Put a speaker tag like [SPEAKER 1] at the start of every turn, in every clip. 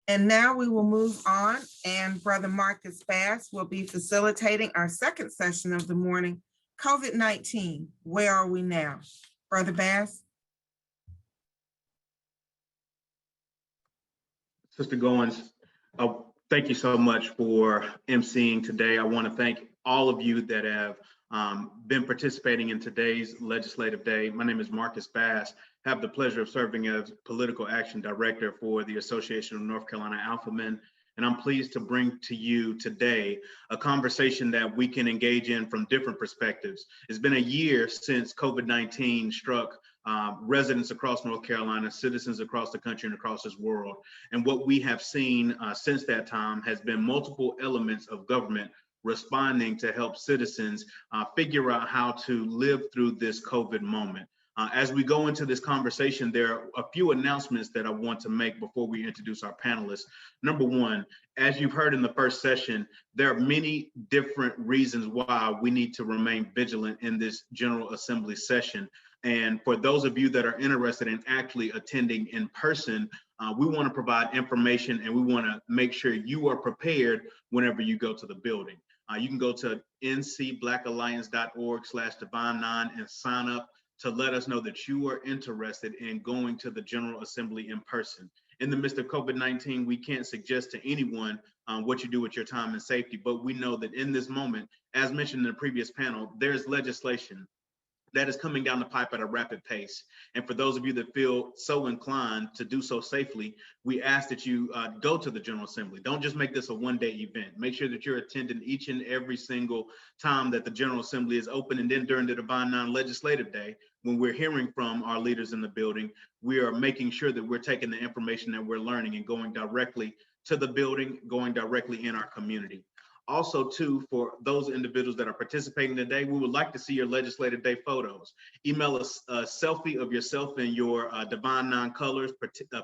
[SPEAKER 1] And now we will move on, and Brother Marcus Bass will be facilitating our second session of the morning, COVID-19, where are we now? Brother Bass?
[SPEAKER 2] Sister Goins, thank you so much for emceeing today. I want to thank all of you that have been participating in today's legislative day. My name is Marcus Bass. I have the pleasure of serving as Political Action Director for the Association of North Carolina Alpha Men. And I'm pleased to bring to you today a conversation that we can engage in from different perspectives. It's been a year since COVID-19 struck residents across North Carolina, citizens across the country and across this world. And what we have seen since that time has been multiple elements of government responding to help citizens figure out how to live through this COVID moment. As we go into this conversation, there are a few announcements that I want to make before we introduce our panelists. Number one, as you've heard in the first session, there are many different reasons why we need to remain vigilant in this General Assembly session. And for those of you that are interested in actually attending in person, we want to provide information and we want to make sure you are prepared whenever you go to the building. You can go to ncblackalliance.org/divine9 and sign up to let us know that you are interested in going to the General Assembly in person. In the midst of COVID-19, we can't suggest to anyone what you do with your time and safety, but we know that in this moment, as mentioned in the previous panel, there's legislation that is coming down the pipe at a rapid pace. And for those of you that feel so inclined to do so safely, we ask that you go to the General Assembly. Don't just make this a one-day event. Make sure that you're attending each and every single time that the General Assembly is open. And then during the Divine Nine Legislative Day, when we're hearing from our leaders in the building, we are making sure that we're taking the information that we're learning and going directly to the building, going directly in our community. Also, too, for those individuals that are participating today, we would like to see your legislative day photos. Email us a selfie of yourself in your Divine Nine colors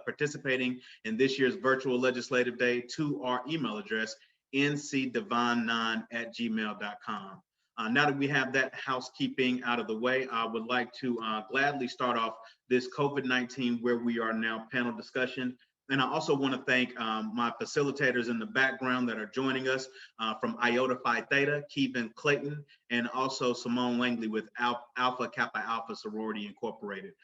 [SPEAKER 2] participating in this year's virtual legislative day to our email address, ncdivine9@gmail.com. Now that we have that housekeeping out of the way, I would like to gladly start off this COVID-19 Where We Are Now panel discussion. And I also want to thank my facilitators in the background that are joining us from Iota Phi Theta, Kevin Clayton, and also Simone Langley with Alpha Kappa Alpha Sorority Incorporated.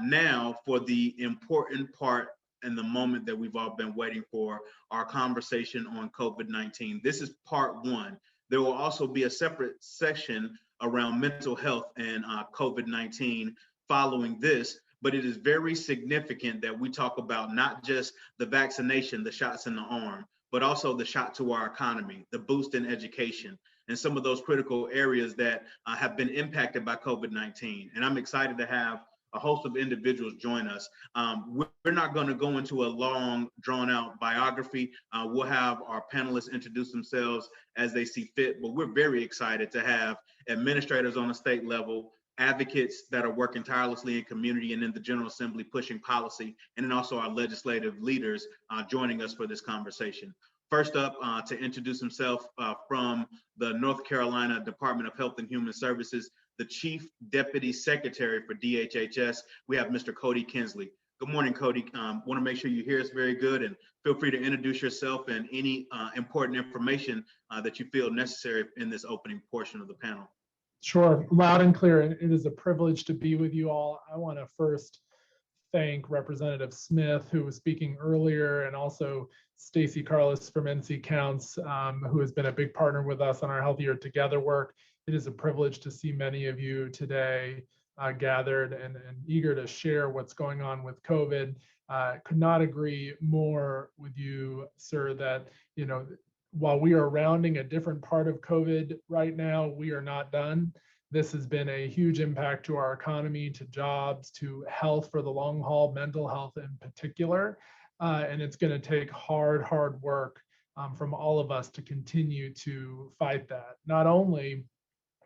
[SPEAKER 2] Now for the important part and the moment that we've all been waiting for, our conversation on COVID-19. This is part one. There will also be a separate section around mental health and COVID-19 following this. But it is very significant that we talk about not just the vaccination, the shots in the arm, but also the shot to our economy, the boost in education, and some of those critical areas that have been impacted by COVID-19. And I'm excited to have a host of individuals join us. We're not going to go into a long, drawn-out biography. We'll have our panelists introduce themselves as they see fit, but we're very excited to have administrators on a state level, advocates that are working tirelessly in community and in the General Assembly pushing policy, and then also our legislative leaders joining us for this conversation. First up, to introduce himself from the North Carolina Department of Health and Human Services, the Chief Deputy Secretary for DHHS, we have Mr. Cody Kinsley. Good morning, Cody. Want to make sure you hear us very good, and feel free to introduce yourself and any important information that you feel necessary in this opening portion of the panel.
[SPEAKER 3] Sure, loud and clear. And it is a privilege to be with you all. I want to first thank Representative Smith, who was speaking earlier, and also Stacey Carlos from NC Counts, who has been a big partner with us on our Healthier Together work. It is a privilege to see many of you today gathered and eager to share what's going on with COVID. Could not agree more with you, sir, that, you know, while we are rounding a different part of COVID right now, we are not done. This has been a huge impact to our economy, to jobs, to health for the long haul, mental health in particular. And it's going to take hard work from all of us to continue to fight that. Not only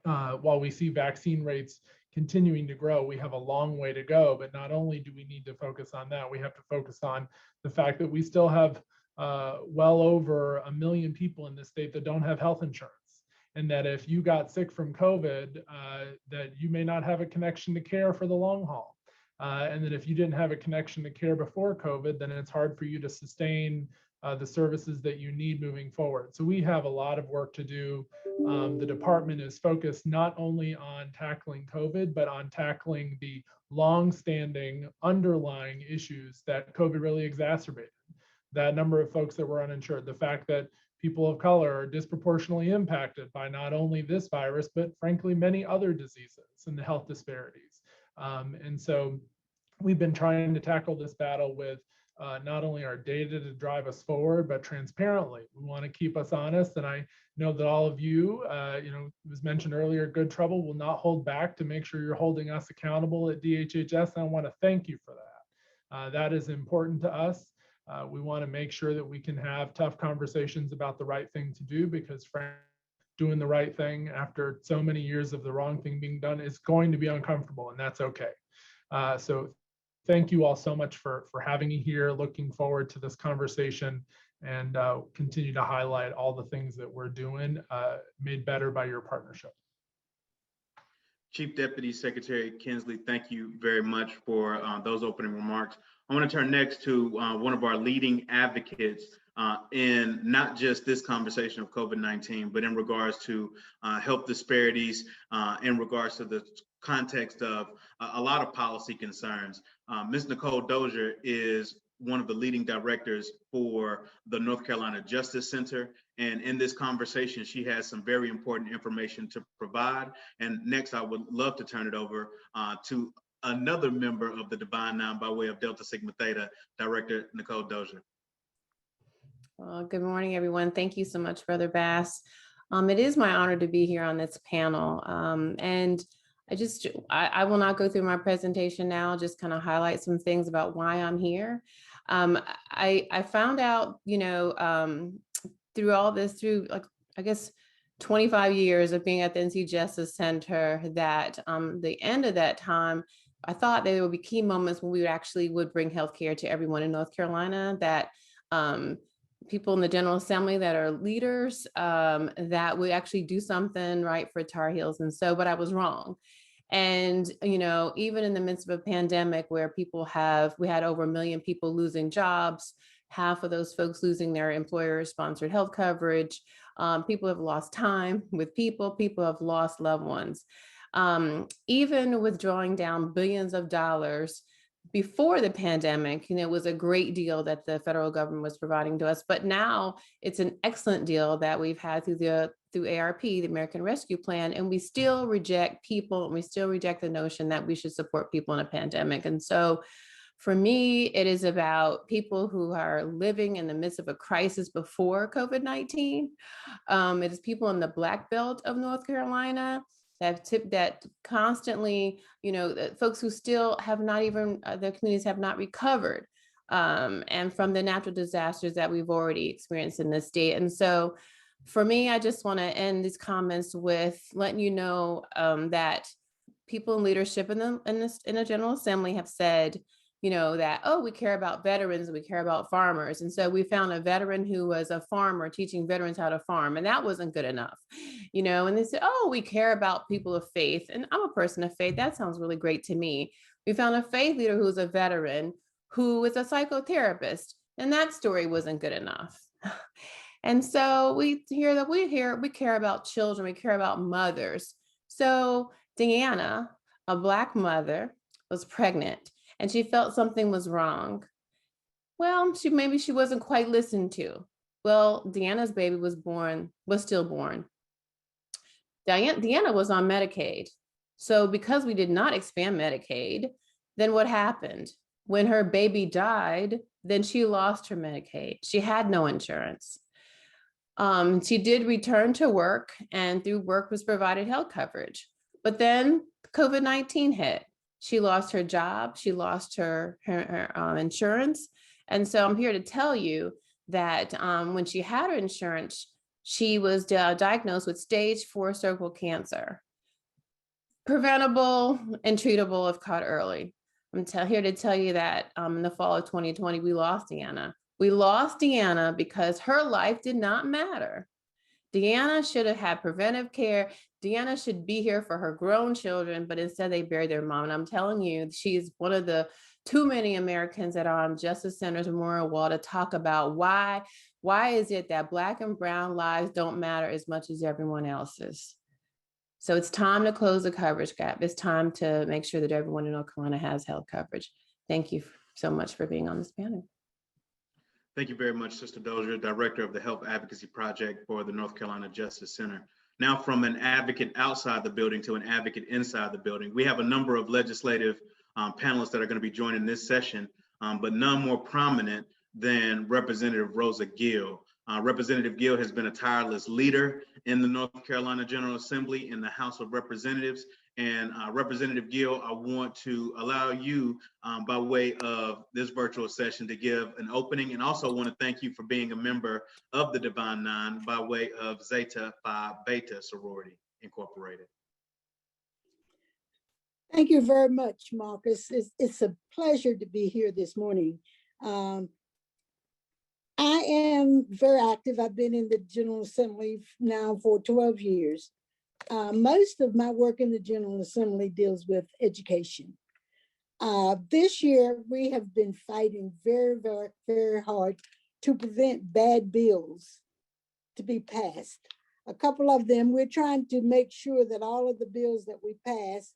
[SPEAKER 3] while we see vaccine rates continuing to grow, we have a long way to go, but not only do we need to focus on that, we have to focus on the fact that we still have well over 1 million people in this state that don't have health insurance. And that if you got sick from COVID, that you may not have a connection to care for the long haul. And that if you didn't have a connection to care before COVID, then it's hard for you to sustain the services that you need moving forward. So we have a lot of work to do. The department is focused not only on tackling COVID, but on tackling the long-standing underlying issues that COVID really exacerbated. That number of folks that were uninsured, the fact that people of color are disproportionately impacted by not only this virus, but frankly, many other diseases and the health disparities. And so we've been trying to tackle this battle with not only our data to drive us forward, but transparently. We want to keep us honest. And I know that all of you, it was mentioned earlier, Good Trouble will not hold back to make sure you're holding us accountable at DHHS. And I want to thank you for that. That is important to us. We want to make sure that we can have tough conversations about the right thing to do, because frankly, doing the right thing after so many years of the wrong thing being done is going to be uncomfortable, and that's okay. So thank you all so much for having me here. Looking forward to this conversation, and continue to highlight all the things that we're doing made better by your partnership.
[SPEAKER 2] Chief Deputy Secretary Kinsley, thank you very much for those opening remarks. I want to turn next to one of our leading advocates in not just this conversation of COVID-19, but in regards to health disparities, in regards to the context of a lot of policy concerns. Ms. Nicole Dozier is one of the leading directors for the North Carolina Justice Center. And in this conversation, she has some very important information to provide. And next, I would love to turn it over to another member of the Divine Nine by way of Delta Sigma Theta, Director Nicole Dozier.
[SPEAKER 4] Well, good morning, everyone. Thank you so much, Brother Bass. It is my honor to be here on this panel. And I will not go through my presentation now, just kind of highlight some things about why I'm here. I found out, through all this, through I guess 25 years of being at the NC Justice Center, that the end of that time, I thought there would be key moments when we would bring healthcare to everyone in North Carolina, that people in the General Assembly that are leaders, that would actually do something right for Tar Heels. And so, but I was wrong. And, even in the midst of a pandemic where we had over 1 million people losing jobs, half of those folks losing their employer-sponsored health coverage, people have lost time with people have lost loved ones. Even withdrawing down billions of dollars before the pandemic, it was a great deal that the federal government was providing to us. But now it's an excellent deal that we've had through ARP, the American Rescue Plan, and we still reject people, and we still reject the notion that we should support people in a pandemic. And so for me, it is about people who are living in the midst of a crisis before COVID-19. It is people in the Black Belt of North Carolina that constantly, folks who still have not even, their communities have not recovered, and from the natural disasters that we've already experienced in this state. And so for me, I just want to end these comments with letting you know that people in leadership in the General Assembly have said, that, oh, we care about veterans and we care about farmers. And so we found a veteran who was a farmer teaching veterans how to farm, and that wasn't good enough, and they said, oh, we care about people of faith. And I'm a person of faith. That sounds really great to me. We found a faith leader who's a veteran who is a psychotherapist, and that story wasn't good enough. And so we care about children, we care about mothers. So Deanna, a Black mother, was pregnant, and she felt something was wrong. Well, maybe she wasn't quite listened to. Well, Deanna's baby was still born. Deanna was on Medicaid. So because we did not expand Medicaid, then what happened? When her baby died, then she lost her Medicaid. She had no insurance. She did return to work, and through work was provided health coverage. But then COVID-19 hit. She lost her job. She lost her insurance. And so I'm here to tell you that when she had her insurance, she was diagnosed with stage 4 cervical cancer. Preventable and treatable if caught early. I'm here to tell you that in the fall of 2020, we lost Deanna. We lost Deanna because her life did not matter. Deanna should have had preventive care. Deanna should be here for her grown children, but instead they bury their mom. And I'm telling you, she's one of the too many Americans that are on Justice Center's memorial wall to talk about why is it that Black and brown lives don't matter as much as everyone else's. So it's time to close the coverage gap. It's time to make sure that everyone in North Carolina has health coverage. Thank you so much for being on this panel.
[SPEAKER 2] Thank you very much, Sister Dozier, Director of the Health Advocacy Project for the North Carolina Justice Center. Now, from an advocate outside the building to an advocate inside the building, we have a number of legislative panelists that are going to be joining this session, but none more prominent than Representative Rosa Gill. Representative Gill has been a tireless leader in the North Carolina General Assembly in the House of Representatives. And Representative Gill, I want to allow you by way of this virtual session to give an opening, and also want to thank you for being a member of the Divine Nine by way of Zeta Phi Beta Sorority Incorporated.
[SPEAKER 5] Thank you very much, Marcus. It's a pleasure to be here this morning. I am very active. I've been in the General Assembly now for 12 years. Most of my work in the General Assembly deals with education. This year, we have been fighting very, very, very hard to prevent bad bills to be passed. A couple of them, we're trying to make sure that all of the bills that we pass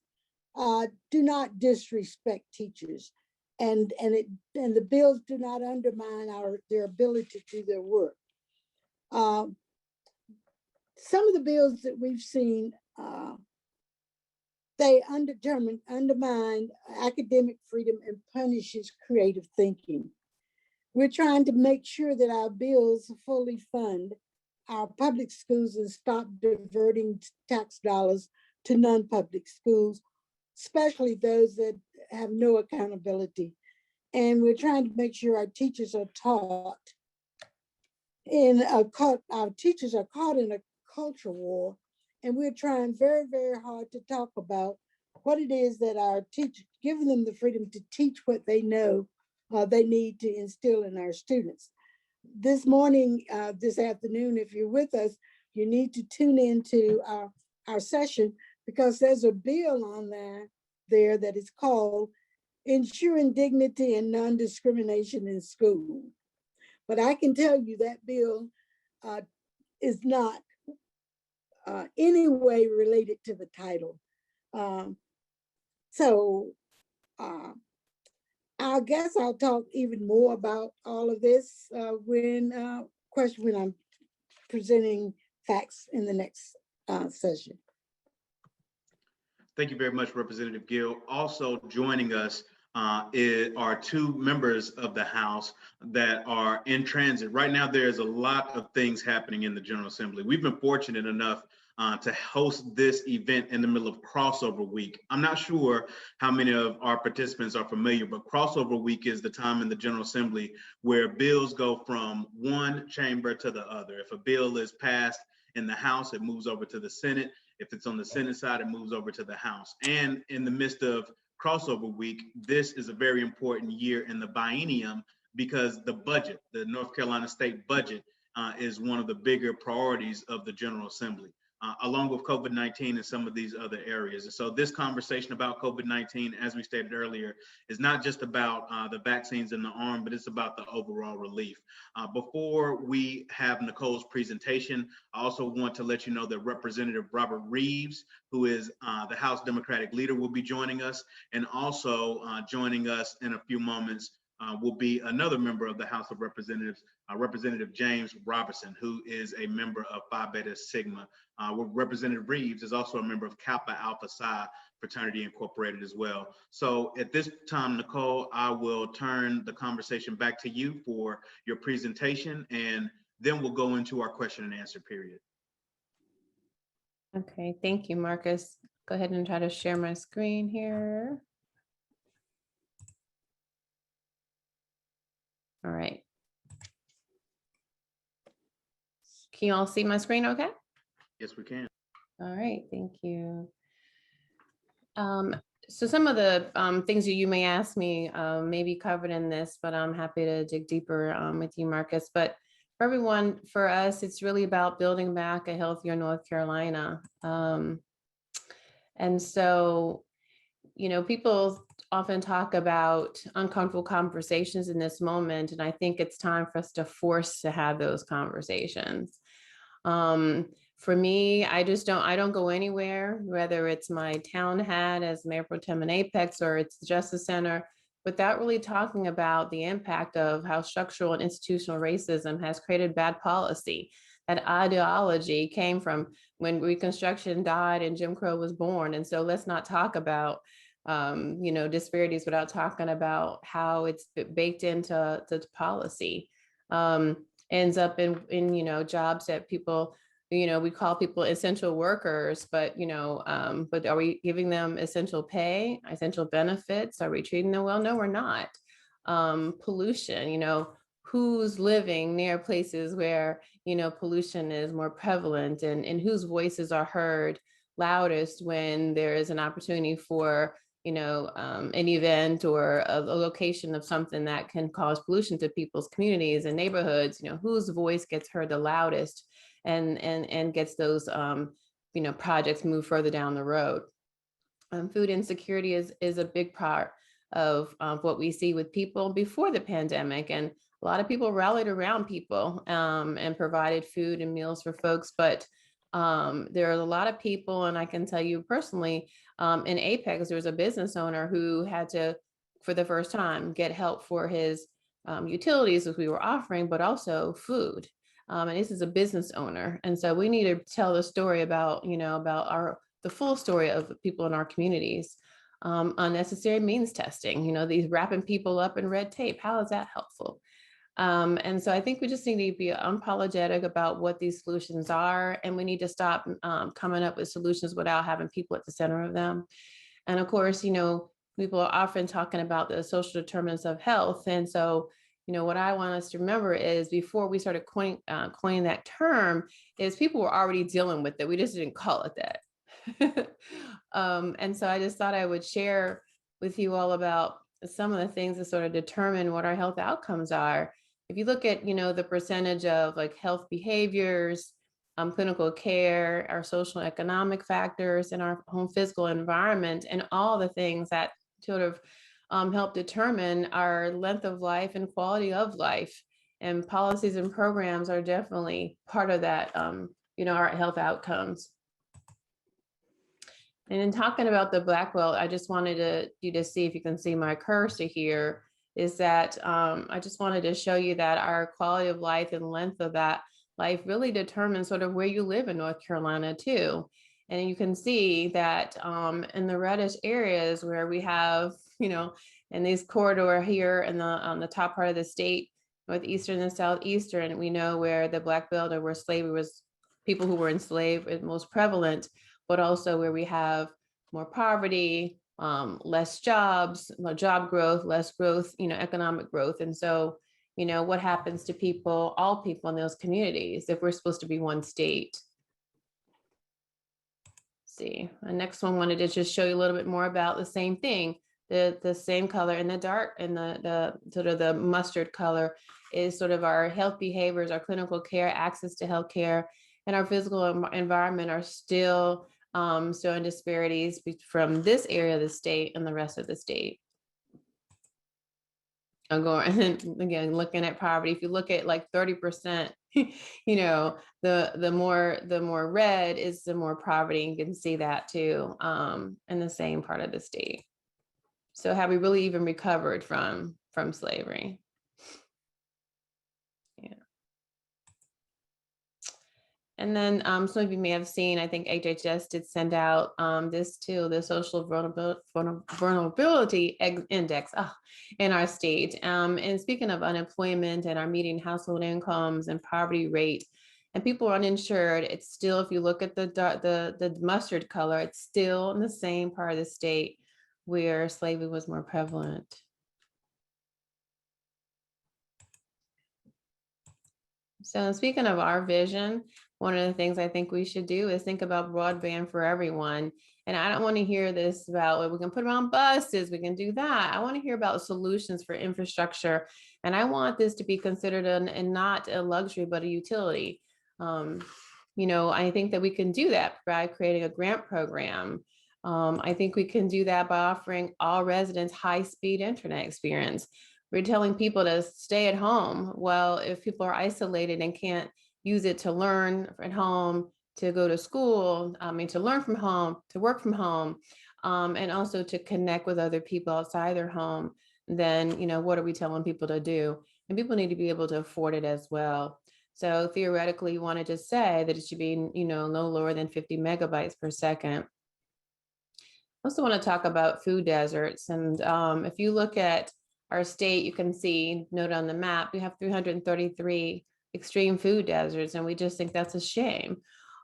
[SPEAKER 5] do not disrespect teachers, and the bills do not undermine their ability to do their work. Some of the bills that we've seen, they undermine academic freedom and punishes creative thinking. We're trying to make sure that our bills fully fund our public schools and stop diverting tax dollars to non-public schools, especially those that have no accountability. And we're trying to make sure our teachers are taught our teachers are caught in a culture war, and we're trying very, very hard to talk about what it is that our teachers, giving them the freedom to teach what they know they need to instill in our students. This morning, this afternoon, if you're with us, you need to tune into our session, because there's a bill on there that is called Ensuring Dignity and Non-Discrimination in School. But I can tell you that bill is not any way related to the title. I guess I'll talk even more about all of this when I'm presenting facts in the next session.
[SPEAKER 2] Thank you very much, Representative Gill. Also joining us are two members of the House that are in transit. Right now, there's a lot of things happening in the General Assembly. We've been fortunate enough to host this event in the middle of Crossover Week. I'm not sure how many of our participants are familiar, but Crossover Week is the time in the General Assembly where bills go from one chamber to the other. If a bill is passed in the House, it moves over to the Senate. If it's on the Senate side, it moves over to the House. And in the midst of Crossover Week, this is a very important year in the biennium, because the budget, the North Carolina state budget, is one of the bigger priorities of the General Assembly, along with COVID-19 and some of these other areas. And so this conversation about COVID-19, as we stated earlier, is not just about the vaccines in the arm, but it's about the overall relief. Before we have Nicole's presentation, I also want to let you know that Representative Robert Reeves, who is the House Democratic leader, will be joining us. And also joining us in a few moments will be another member of the House of Representatives, Representative James Robertson, who is a member of Phi Beta Sigma. Representative Reeves is also a member of Kappa Alpha Psi Fraternity Incorporated as well. So at this time, Nicole, I will turn the conversation back to you for your presentation, and then we'll go into our question and answer period.
[SPEAKER 4] Okay, thank you, Marcus. Go ahead and try to share my screen here. All right. Can you all see my screen okay?
[SPEAKER 2] Yes, we can.
[SPEAKER 4] All right, thank you. So some of the things that you may ask me may be covered in this, but I'm happy to dig deeper with you, Marcus. But for everyone, for us, it's really about building back a healthier North Carolina. And so, people often talk about uncomfortable conversations in this moment, and I think it's time for us to force to have those conversations. For me, I don't go anywhere, whether it's my town hat as Mayor Pro Tem in Apex or it's the Justice Center, without really talking about the impact of how structural and institutional racism has created bad policy. That ideology came from when Reconstruction died and Jim Crow was born. And so let's not talk about disparities without talking about how it's baked into the policy. Ends up in jobs that people, we call people essential workers, but but are we giving them essential pay, essential benefits? Are we treating them well? No, we're not. Pollution, who's living near places where pollution is more prevalent, and whose voices are heard loudest when there is an opportunity for an event or a location of something that can cause pollution to people's communities and neighborhoods, whose voice gets heard the loudest and gets those projects moved further down the road. Food insecurity is a big part of what we see with people before the pandemic, and a lot of people rallied around people and provided food and meals for folks, but there are a lot of people, and I can tell you personally, in Apex, there was a business owner who had to, for the first time, get help for his utilities, which we were offering, but also food. And this is a business owner. And so we need to tell the story about, the full story of the people in our communities. Unnecessary means testing, these wrapping people up in red tape. How is that helpful? And so I think we just need to be unapologetic about what these solutions are, and we need to stop coming up with solutions without having people at the center of them. And of course, people are often talking about the social determinants of health. And so, what I want us to remember is before we started coining that term, is people were already dealing with it. We just didn't call it that. And so I just thought I would share with you all about some of the things that sort of determine what our health outcomes are. If you look at, the percentage of like health behaviors, clinical care, our social and economic factors, and our home physical environment, and all the things that sort of help determine our length of life and quality of life. And policies and programs are definitely part of that, our health outcomes. And in talking about the Black belt, I just wanted you to see if you can see my cursor here, is that I just wanted to show you that our quality of life and length of that life really determines sort of where you live in North Carolina too. And you can see that in the reddish areas where we have, in these corridor here and on the top part of the state, northeastern and southeastern, we know where the Black belt or where slavery was, people who were enslaved is most prevalent, but also where we have more poverty, less jobs, job growth, less growth, economic growth. And so, what happens to people, all people in those communities, if we're supposed to be one state? See, the next one wanted to just show you a little bit more about the same thing. The same color in the dark and the sort of the mustard color is sort of our health behaviors, our clinical care, access to health care, and our physical environment are still showing disparities from this area of the state and the rest of the state. I'm going again, looking at poverty. If you look at like 30%, the more red is the more poverty. You can see that too in the same part of the state. So have we really even recovered from slavery? Yeah. And then some of you may have seen, I think HHS did send out this too, the social vulnerability index in our state. And speaking of unemployment and our median household incomes and poverty rate, and people are uninsured, it's still, if you look at the mustard color, it's still in the same part of the state where slavery was more prevalent. So speaking of our vision, one of the things I think we should do is think about broadband for everyone. And I don't want to hear this about, well, we can put them on buses, we can do that. I want to hear about solutions for infrastructure. And I want this to be considered and not a luxury, but a utility. I think that we can do that by creating a grant program. I think we can do that by offering all residents high-speed internet experience. We're telling people to stay at home. Well, if people are isolated and can't use it to learn at home, to go to school, to learn from home, to work from home, and also to connect with other people outside their home, then, what are we telling people to do? And people need to be able to afford it as well. So theoretically, you want to just say that it should be, no lower than 50 megabytes per second. I also want to talk about food deserts. And if you look at our state, you can see, note on the map, we have 333 extreme food deserts, and we just think that's a shame.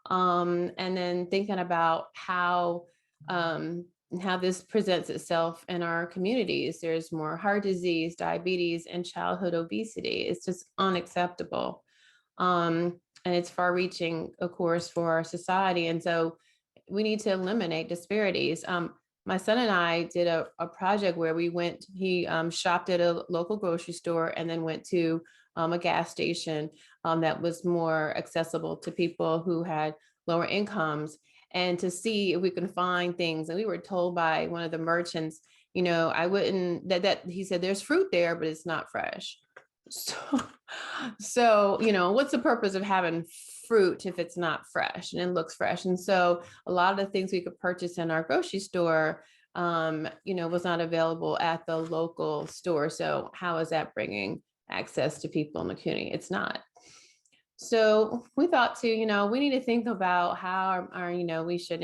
[SPEAKER 4] And then thinking about how this presents itself in our communities. There's more heart disease, diabetes, and childhood obesity. It's just unacceptable. And it's far-reaching, of course, for our society. And so we need to eliminate disparities. My son and I did a project where he shopped at a local grocery store and then went to a gas station that was more accessible to people who had lower incomes, and to see if we can find things. And we were told by one of the merchants, I wouldn't, that he said, there's fruit there, but it's not fresh. So, what's the purpose of having fruit if it's not fresh and it looks fresh? And so a lot of the things we could purchase in our grocery store, was not available at the local store. So how is that bringing access to people in the community? It's not. So we thought we need to think about how we should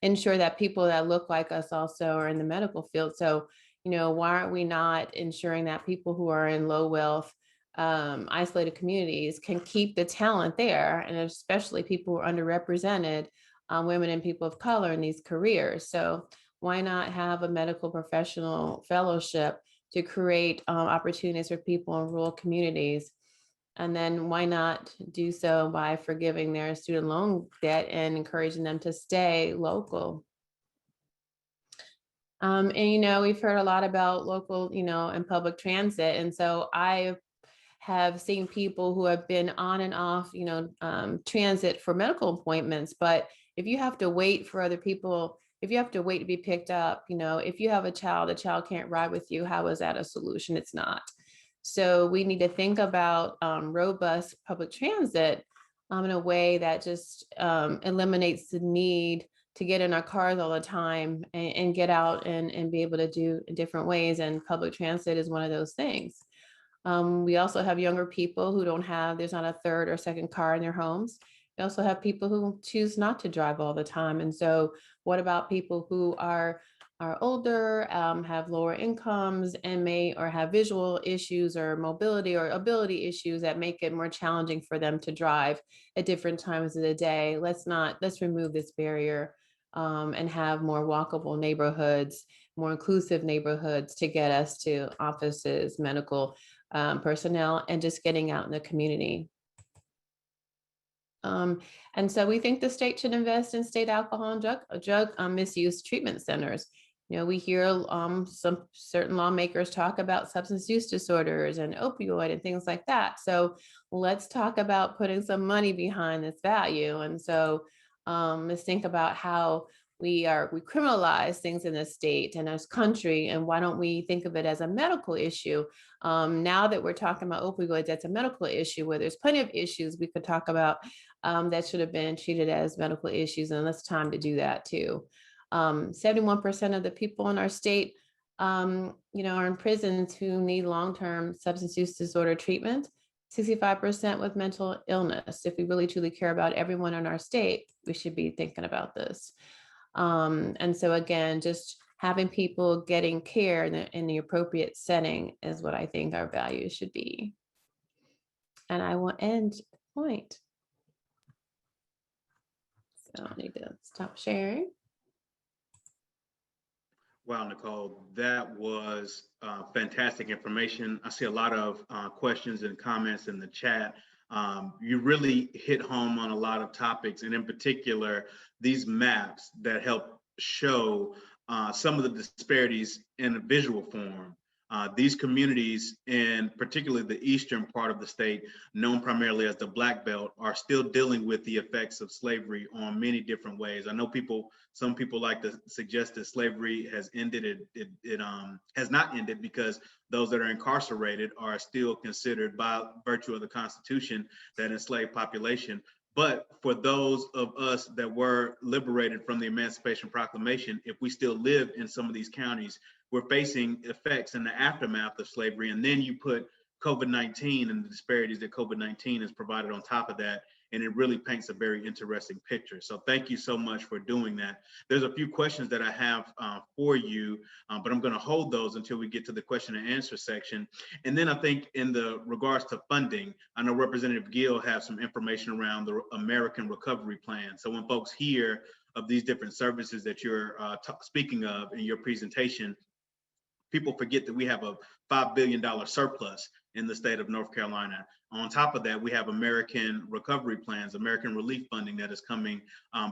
[SPEAKER 4] ensure that people that look like us also are in the medical field. So, why aren't we not ensuring that people who are in low wealth, isolated communities can keep the talent there, and especially people who are underrepresented, women and people of color in these careers. So why not have a medical professional fellowship to create opportunities for people in rural communities? And then why not do so by forgiving their student loan debt and encouraging them to stay local? And, we've heard a lot about local, and public transit. And so I have seen people who have been on and off, transit for medical appointments. But if you have to wait for other people, if you have to wait to be picked up, if you have a child, the child can't ride with you, how is that a solution? It's not. So we need to think about robust public transit in a way that just eliminates the need to get in our cars all the time and get out and be able to do in different ways. And public transit is one of those things. We also have younger people who there's not a third or second car in their homes. We also have people who choose not to drive all the time. And so what about people who are older, have lower incomes, and may or have visual issues or mobility or ability issues that make it more challenging for them to drive at different times of the day? Let's remove this barrier and have more walkable neighborhoods, more inclusive neighborhoods to get us to offices, medical personnel, and just getting out in the community. And so we think the state should invest in state alcohol and drug misuse treatment centers. We hear some certain lawmakers talk about substance use disorders and opioid and things like that. So let's talk about putting some money behind this value. And so let's think about how we criminalize things in the state and as country, and why don't we think of it as a medical issue? Now that we're talking about opioids, that's a medical issue where there's plenty of issues we could talk about that should have been treated as medical issues, and it's time to do that too. 71% of the people in our state, are in prisons who need long-term substance use disorder treatment, 65% with mental illness. If we really truly care about everyone in our state, we should be thinking about this. And so again, just having people getting care in the appropriate setting is what I think our values should be. And I will end the point. So I need to stop sharing.
[SPEAKER 2] Wow, Nicole, that was fantastic information. I see a lot of questions and comments in the chat. You really hit home on a lot of topics, and in particular, these maps that help show some of the disparities in a visual form. These communities, and particularly the eastern part of the state, known primarily as the Black Belt, are still dealing with the effects of slavery on many different ways. I know some people like to suggest that slavery has ended. It has not ended, because those that are incarcerated are still considered, by virtue of the Constitution, that enslaved population. But for those of us that were liberated from the Emancipation Proclamation, if we still live in some of these counties, we're facing effects in the aftermath of slavery. And then you put COVID-19 and the disparities that COVID-19 has provided on top of that, and it really paints a very interesting picture. So thank you so much for doing that. There's a few questions that I have for you, but I'm going to hold those until we get to the question and answer section. And then I think in the regards to funding, I know Representative Gill has some information around the American Recovery Plan. So when folks hear of these different services that you're speaking of in your presentation, people forget that we have a $5 billion surplus in the state of North Carolina. On top of that, we have American recovery plans, American relief funding that is coming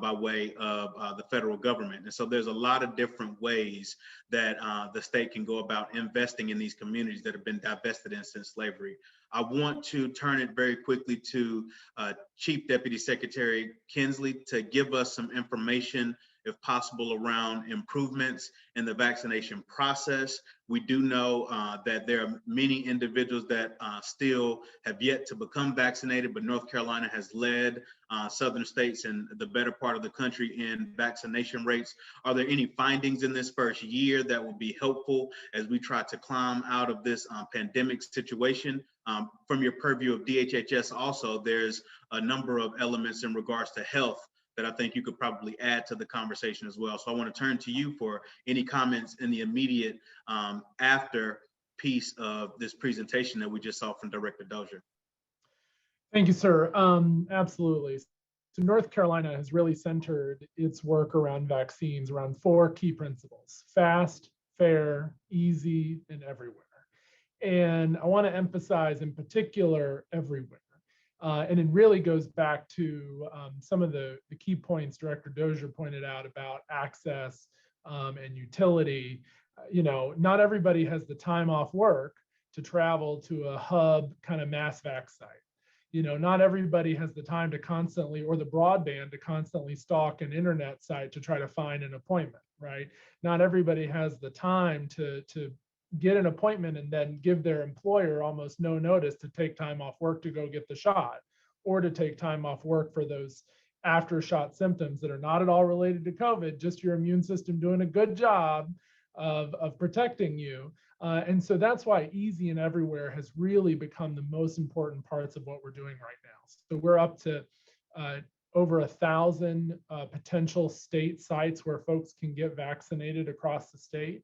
[SPEAKER 2] by way of the federal government. And so there's a lot of different ways that the state can go about investing in these communities that have been divested in since slavery. I want to turn it very quickly to Chief Deputy Secretary Kinsley to give us some information, if possible, around improvements in the vaccination process. We do know that there are many individuals that still have yet to become vaccinated, but North Carolina has led southern states and the better part of the country in vaccination rates. Are there any findings in this first year that will be helpful as we try to climb out of this pandemic situation? From your purview of DHHS also, there's a number of elements in regards to health that I think you could probably add to the conversation as well. So I want to turn to you for any comments in the immediate after piece of this presentation that we just saw from Director Dozier.
[SPEAKER 3] Thank you, sir. Absolutely. So North Carolina has really centered its work around vaccines around 4 key principles: fast, fair, easy, and everywhere. And I want to emphasize in particular everywhere. And it really goes back to some of the key points Director Dozier pointed out about access and utility. Not everybody has the time off work to travel to a hub kind of mass vac site. Not everybody has the time to constantly, or the broadband to constantly stalk an internet site to try to find an appointment, right? Not everybody has the time to get an appointment and then give their employer almost no notice to take time off work to go get the shot, or to take time off work for those after shot symptoms that are not at all related to COVID, just your immune system doing a good job of protecting you. And so that's why easy and everywhere has really become the most important parts of what we're doing right now. So we're up to over 1,000 potential state sites where folks can get vaccinated across the state.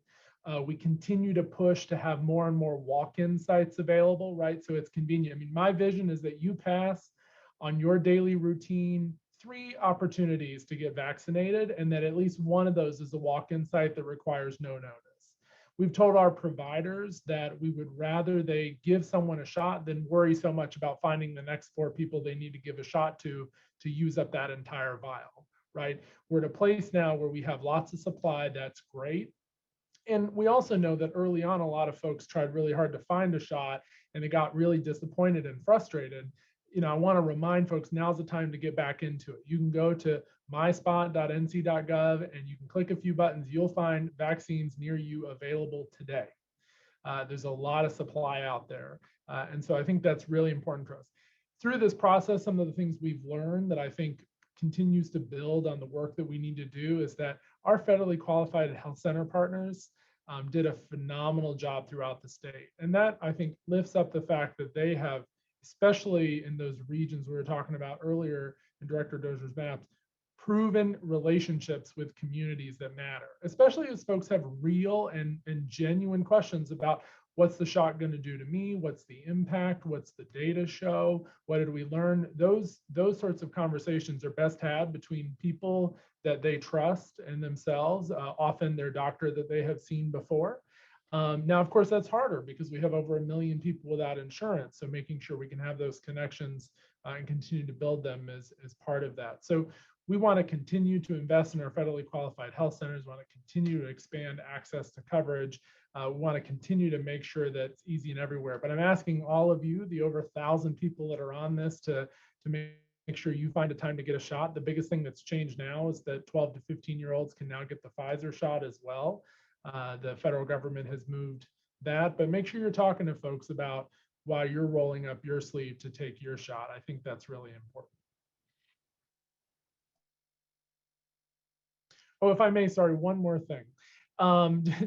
[SPEAKER 3] We continue to push to have more and more walk-in sites available, right? So it's convenient. I mean, my vision is that you pass on your daily routine 3 opportunities to get vaccinated, and that at least one of those is a walk-in site that requires no notice. We've told our providers that we would rather they give someone a shot than worry so much about finding the next 4 people they need to give a shot to use up that entire vial, right? We're at a place now where we have lots of supply. That's great. And we also know that early on, a lot of folks tried really hard to find a shot and they got really disappointed and frustrated. I want to remind folks, now's the time to get back into it. You can go to myspot.nc.gov and you can click a few buttons. You'll find vaccines near you available today. There's a lot of supply out there. And so I think that's really important for us. Through this process, some of the things we've learned that I think continues to build on the work that we need to do is that our federally qualified health center partners did a phenomenal job throughout the state. And that, I think, lifts up the fact that they have, especially in those regions we were talking about earlier in Director Dozier's maps, proven relationships with communities that matter, especially as folks have real and genuine questions about what's the shot going to do to me? What's the impact? What's the data show? What did we learn? Those sorts of conversations are best had between people that they trust and themselves, often their doctor that they have seen before. Now, of course, that's harder because we have over 1 million people without insurance. So making sure we can have those connections and continue to build them is part of that. So we want to continue to invest in our federally qualified health centers, want to continue to expand access to coverage. We want to continue to make sure that it's easy and everywhere. But I'm asking all of you, the over 1,000 people that are on this, to make sure you find a time to get a shot. The biggest thing that's changed now is that 12 to 15-year-olds can now get the Pfizer shot as well. The federal government has moved that, but make sure you're talking to folks about why you're rolling up your sleeve to take your shot. I think that's really important. Oh, if I may, sorry, one more thing.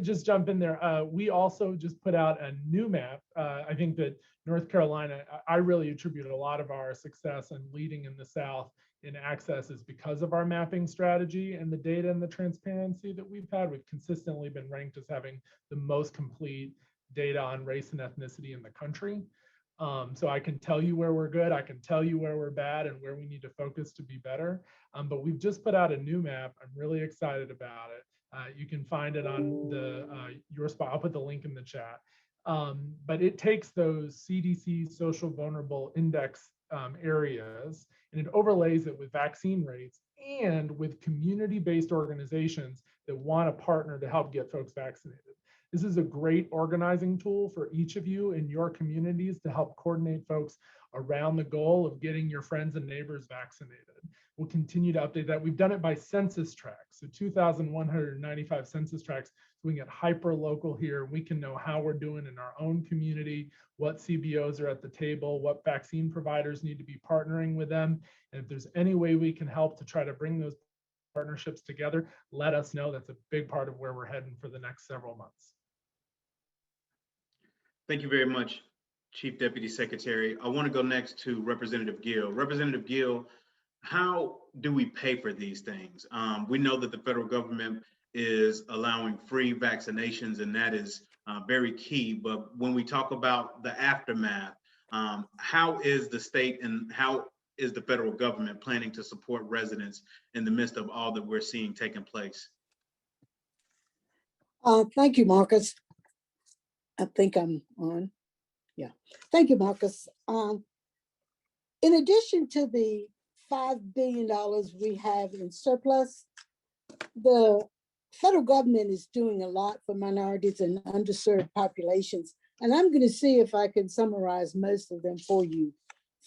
[SPEAKER 3] Just jump in there. We also just put out a new map. I think that North Carolina, I really attribute a lot of our success and leading in the South in access is because of our mapping strategy and the data and the transparency that we've had. We've consistently been ranked as having the most complete data on race and ethnicity in the country. So I can tell you where we're good, I can tell you where we're bad and where we need to focus to be better. But we've just put out a new map. I'm really excited about it. You can find it on the your spot. I'll put the link in the chat. But it takes those CDC social vulnerable index areas and it overlays it with vaccine rates and with community-based organizations that want to partner to help get folks vaccinated. This is a great organizing tool for each of you in your communities to help coordinate folks around the goal of getting your friends and neighbors vaccinated. We'll continue to update that. We've done it by census tracts, so 2,195 census tracts. So we can get hyper local here. We can know how we're doing in our own community, what CBOs are at the table, what vaccine providers need to be partnering with them. And if there's any way we can help to try to bring those partnerships together, let us know. That's a big part of where we're heading for the next several months.
[SPEAKER 2] Thank you very much, Chief Deputy Secretary. I want to go next to Representative Gill. Representative Gill, how do we pay for these things? We know that the federal government is allowing free vaccinations, and that is very key. But when we talk about the aftermath, how is the state and how is the federal government planning to support residents in the midst of all that we're seeing taking place?
[SPEAKER 5] Thank you, Marcus. I think I'm on. Yeah. Thank you, Marcus. In addition to the $5 billion we have in surplus, the federal government is doing a lot for minorities and underserved populations. And I'm going to see if I can summarize most of them for you.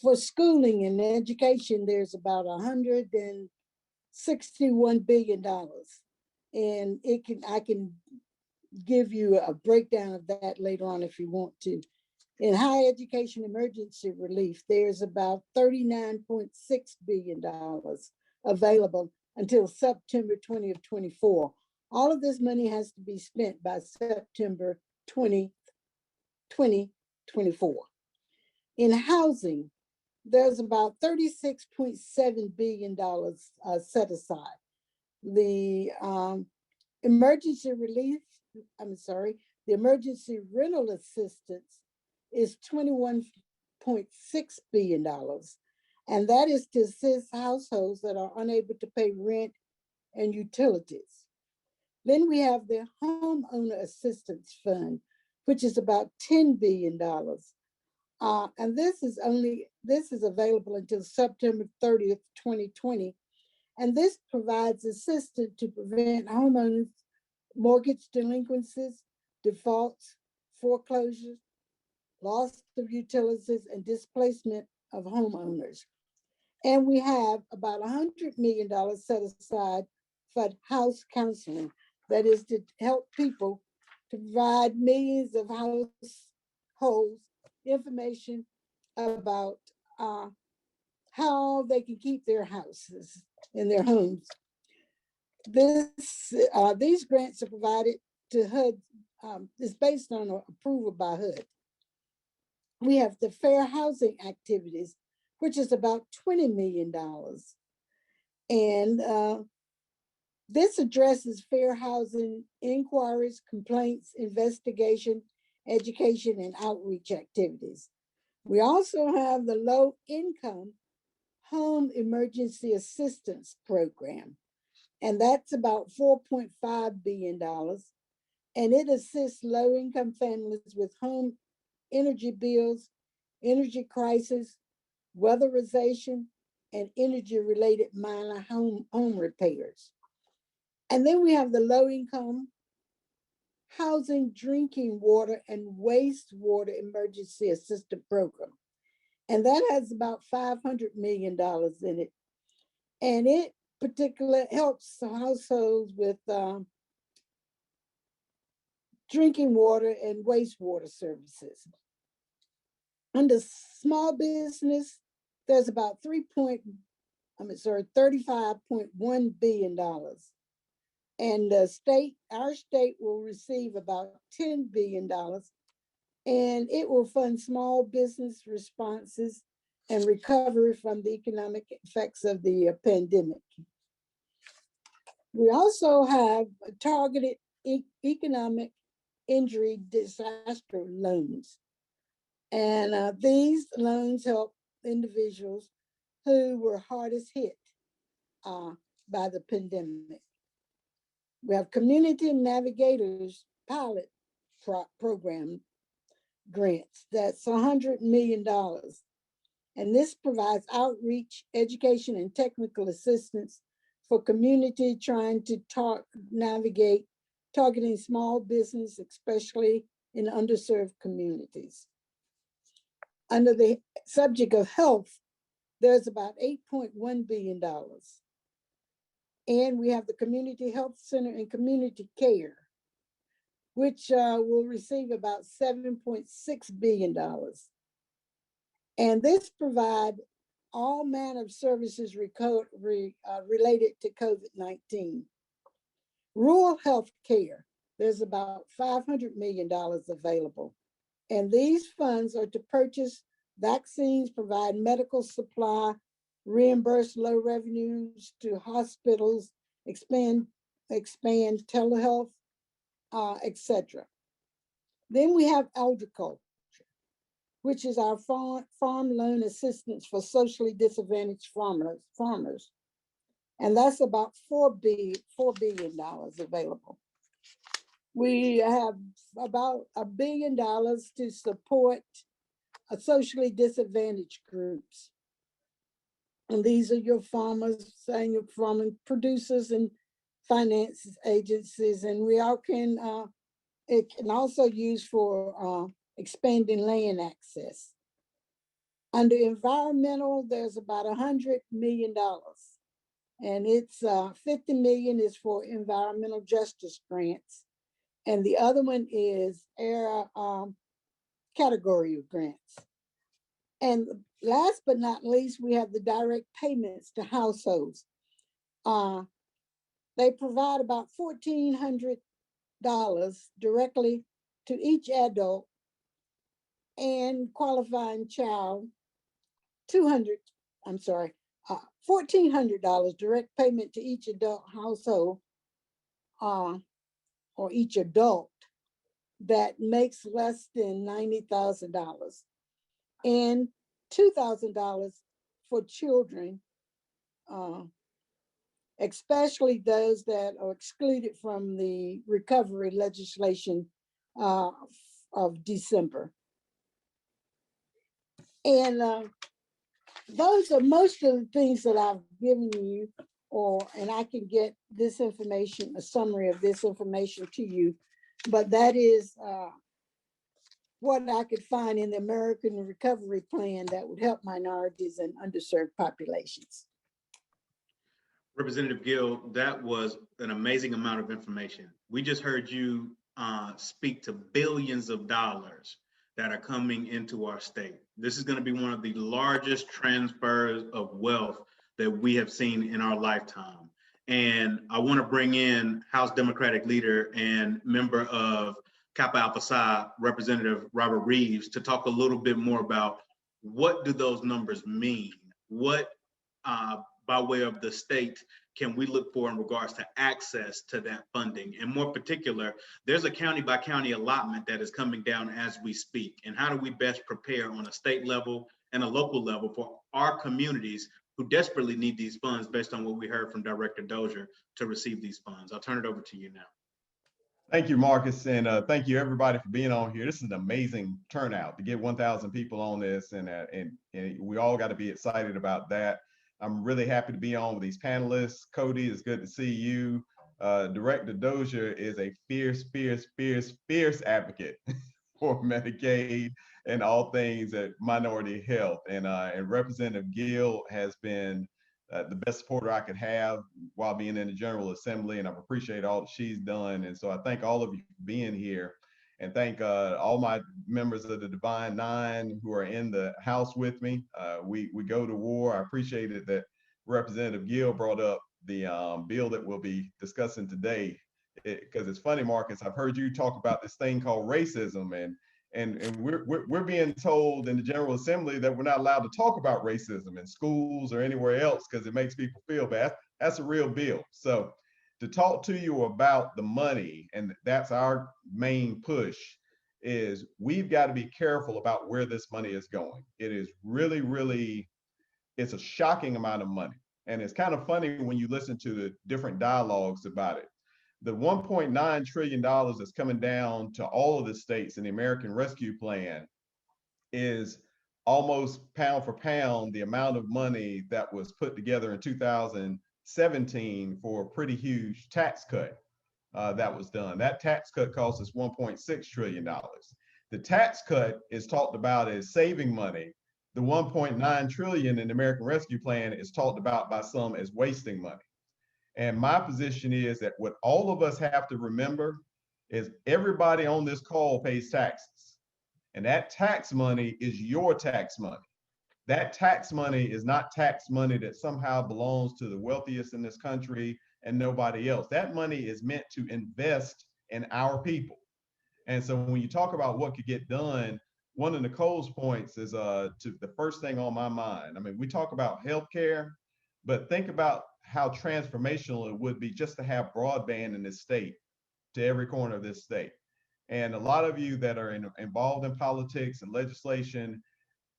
[SPEAKER 5] For schooling and education, there's about $161 billion. And I can give you a breakdown of that later on if you want to. In higher education emergency relief, there's about $39.6 billion available until September 20th, 24. All of this money has to be spent by September 20, 2024. In housing, there's about $36.7 billion set aside. The emergency rental assistance is $21.6 billion. And that is to assist households that are unable to pay rent and utilities. Then we have the homeowner assistance fund, which is about $10 billion. And this is available until September 30th, 2020. And this provides assistance to prevent homeowners' mortgage delinquencies, defaults, foreclosures, loss of utilities, and displacement of homeowners. And we have about $100 million set aside for house counseling. That is to help people to provide millions of households information about how they can keep their houses in their homes. These grants are provided to HUD. It's based on approval by HUD. We have the fair housing activities, which is about $20 million. And this addresses fair housing inquiries, complaints, investigation, education, and outreach activities. We also have the low income home emergency assistance program, and that's about $4.5 billion. and it assists low-income families with home energy bills, energy crisis, weatherization, and energy-related minor home repairs. And then we have the low-income housing, drinking water, and wastewater emergency assistance program. And that has about $500 million in it. And it particularly helps households with drinking water and wastewater services. Under small business, there's about $35.1 billion. And our state will receive about $10 billion, and it will fund small business responses and recovery from the economic effects of the pandemic. We also have targeted economic injury disaster loans. And these loans help individuals who were hardest hit by the pandemic. We have community navigators pilot program grants. That's $100 million. And this provides outreach, education, and technical assistance for community trying to navigate targeting small business, especially in underserved communities. Under the subject of health, there's about $8.1 billion. And we have the Community Health Center and Community Care, which will receive about $7.6 billion. And this provide all manner of services related to COVID-19. Rural health care, there's about $500 million available. And these funds are to purchase vaccines, provide medical supply, reimburse low revenues to hospitals, expand telehealth, etc. Then we have agriculture, which is our farm loan assistance for socially disadvantaged farmers. And that's about $4 billion available. We have about $1 billion to support socially disadvantaged groups. And these are your farmers and your farming producers and finance agencies. And it can also use for expanding land access. Under environmental, there's about $100 million. And it's 50 million is for environmental justice grants. And the other one is air category of grants. And last but not least, we have the direct payments to households. They provide about $1,400 directly to each adult and qualifying child, $1,400 direct payment to each adult household or each adult that makes less than $90,000, and $2,000 for children, especially those that are excluded from the recovery legislation of December. And those are most of the things that I've given you, and I can get this information, a summary of this information to you, but that is what I could find in the American Recovery Plan that would help minorities and underserved populations.
[SPEAKER 2] Representative Gill, that was an amazing amount of information. We just heard you speak to billions of dollars that are coming into our state. This is going to be one of the largest transfers of wealth that we have seen in our lifetime. And I want to bring in House Democratic Leader and member of Kappa Alpha Psi, Representative Robert Reeves, to talk a little bit more about what do those numbers mean? What, by way of the state, can we look for in regards to access to that funding? And more particular, there's a county by county allotment that is coming down as we speak. And how do we best prepare on a state level and a local level for our communities who desperately need these funds based on what we heard from Director Dozier to receive these funds? I'll turn it over to you now.
[SPEAKER 6] Thank you, Marcus, and thank you everybody for being on here. This is an amazing turnout to get 1,000 people on this, and we all got to be excited about that. I'm really happy to be on with these panelists. Cody, it's good to see you. Director Dozier is a fierce advocate for Medicaid and all things at minority health, and Representative Gill has been the best supporter I could have while being in the General Assembly, and I appreciate all that she's done. And so I thank all of you for being here, and thank all my members of the Divine Nine who are in the House with me. We go to war. I appreciate it that Representative Gill brought up the bill that we'll be discussing today, because it's funny, Marcus, I've heard you talk about this thing called racism, and we're being told in the General Assembly that we're not allowed to talk about racism in schools or anywhere else because it makes people feel bad. That's a real bill. So to talk to you about the money, and that's our main push, is we've got to be careful about where this money is going. It is really, it's a shocking amount of money. And it's kind of funny when you listen to the different dialogues about it. The $1.9 trillion that's coming down to all of the states in the American Rescue Plan is almost pound for pound the amount of money that was put together in 2017 for a pretty huge tax cut that was done. That tax cut cost us $1.6 trillion. The tax cut is talked about as saving money. The 1.9 trillion in the American Rescue Plan is talked about by some as wasting money. And my position is that what all of us have to remember is everybody on this call pays taxes. And that tax money is your tax money. That tax money is not tax money that somehow belongs to the wealthiest in this country and nobody else. That money is meant to invest in our people. And so when you talk about what could get done, one of Nicole's points is to the first thing on my mind. I mean, we talk about healthcare, but think about how transformational it would be just to have broadband in this state, to every corner of this state. And a lot of you that are involved in politics and legislation,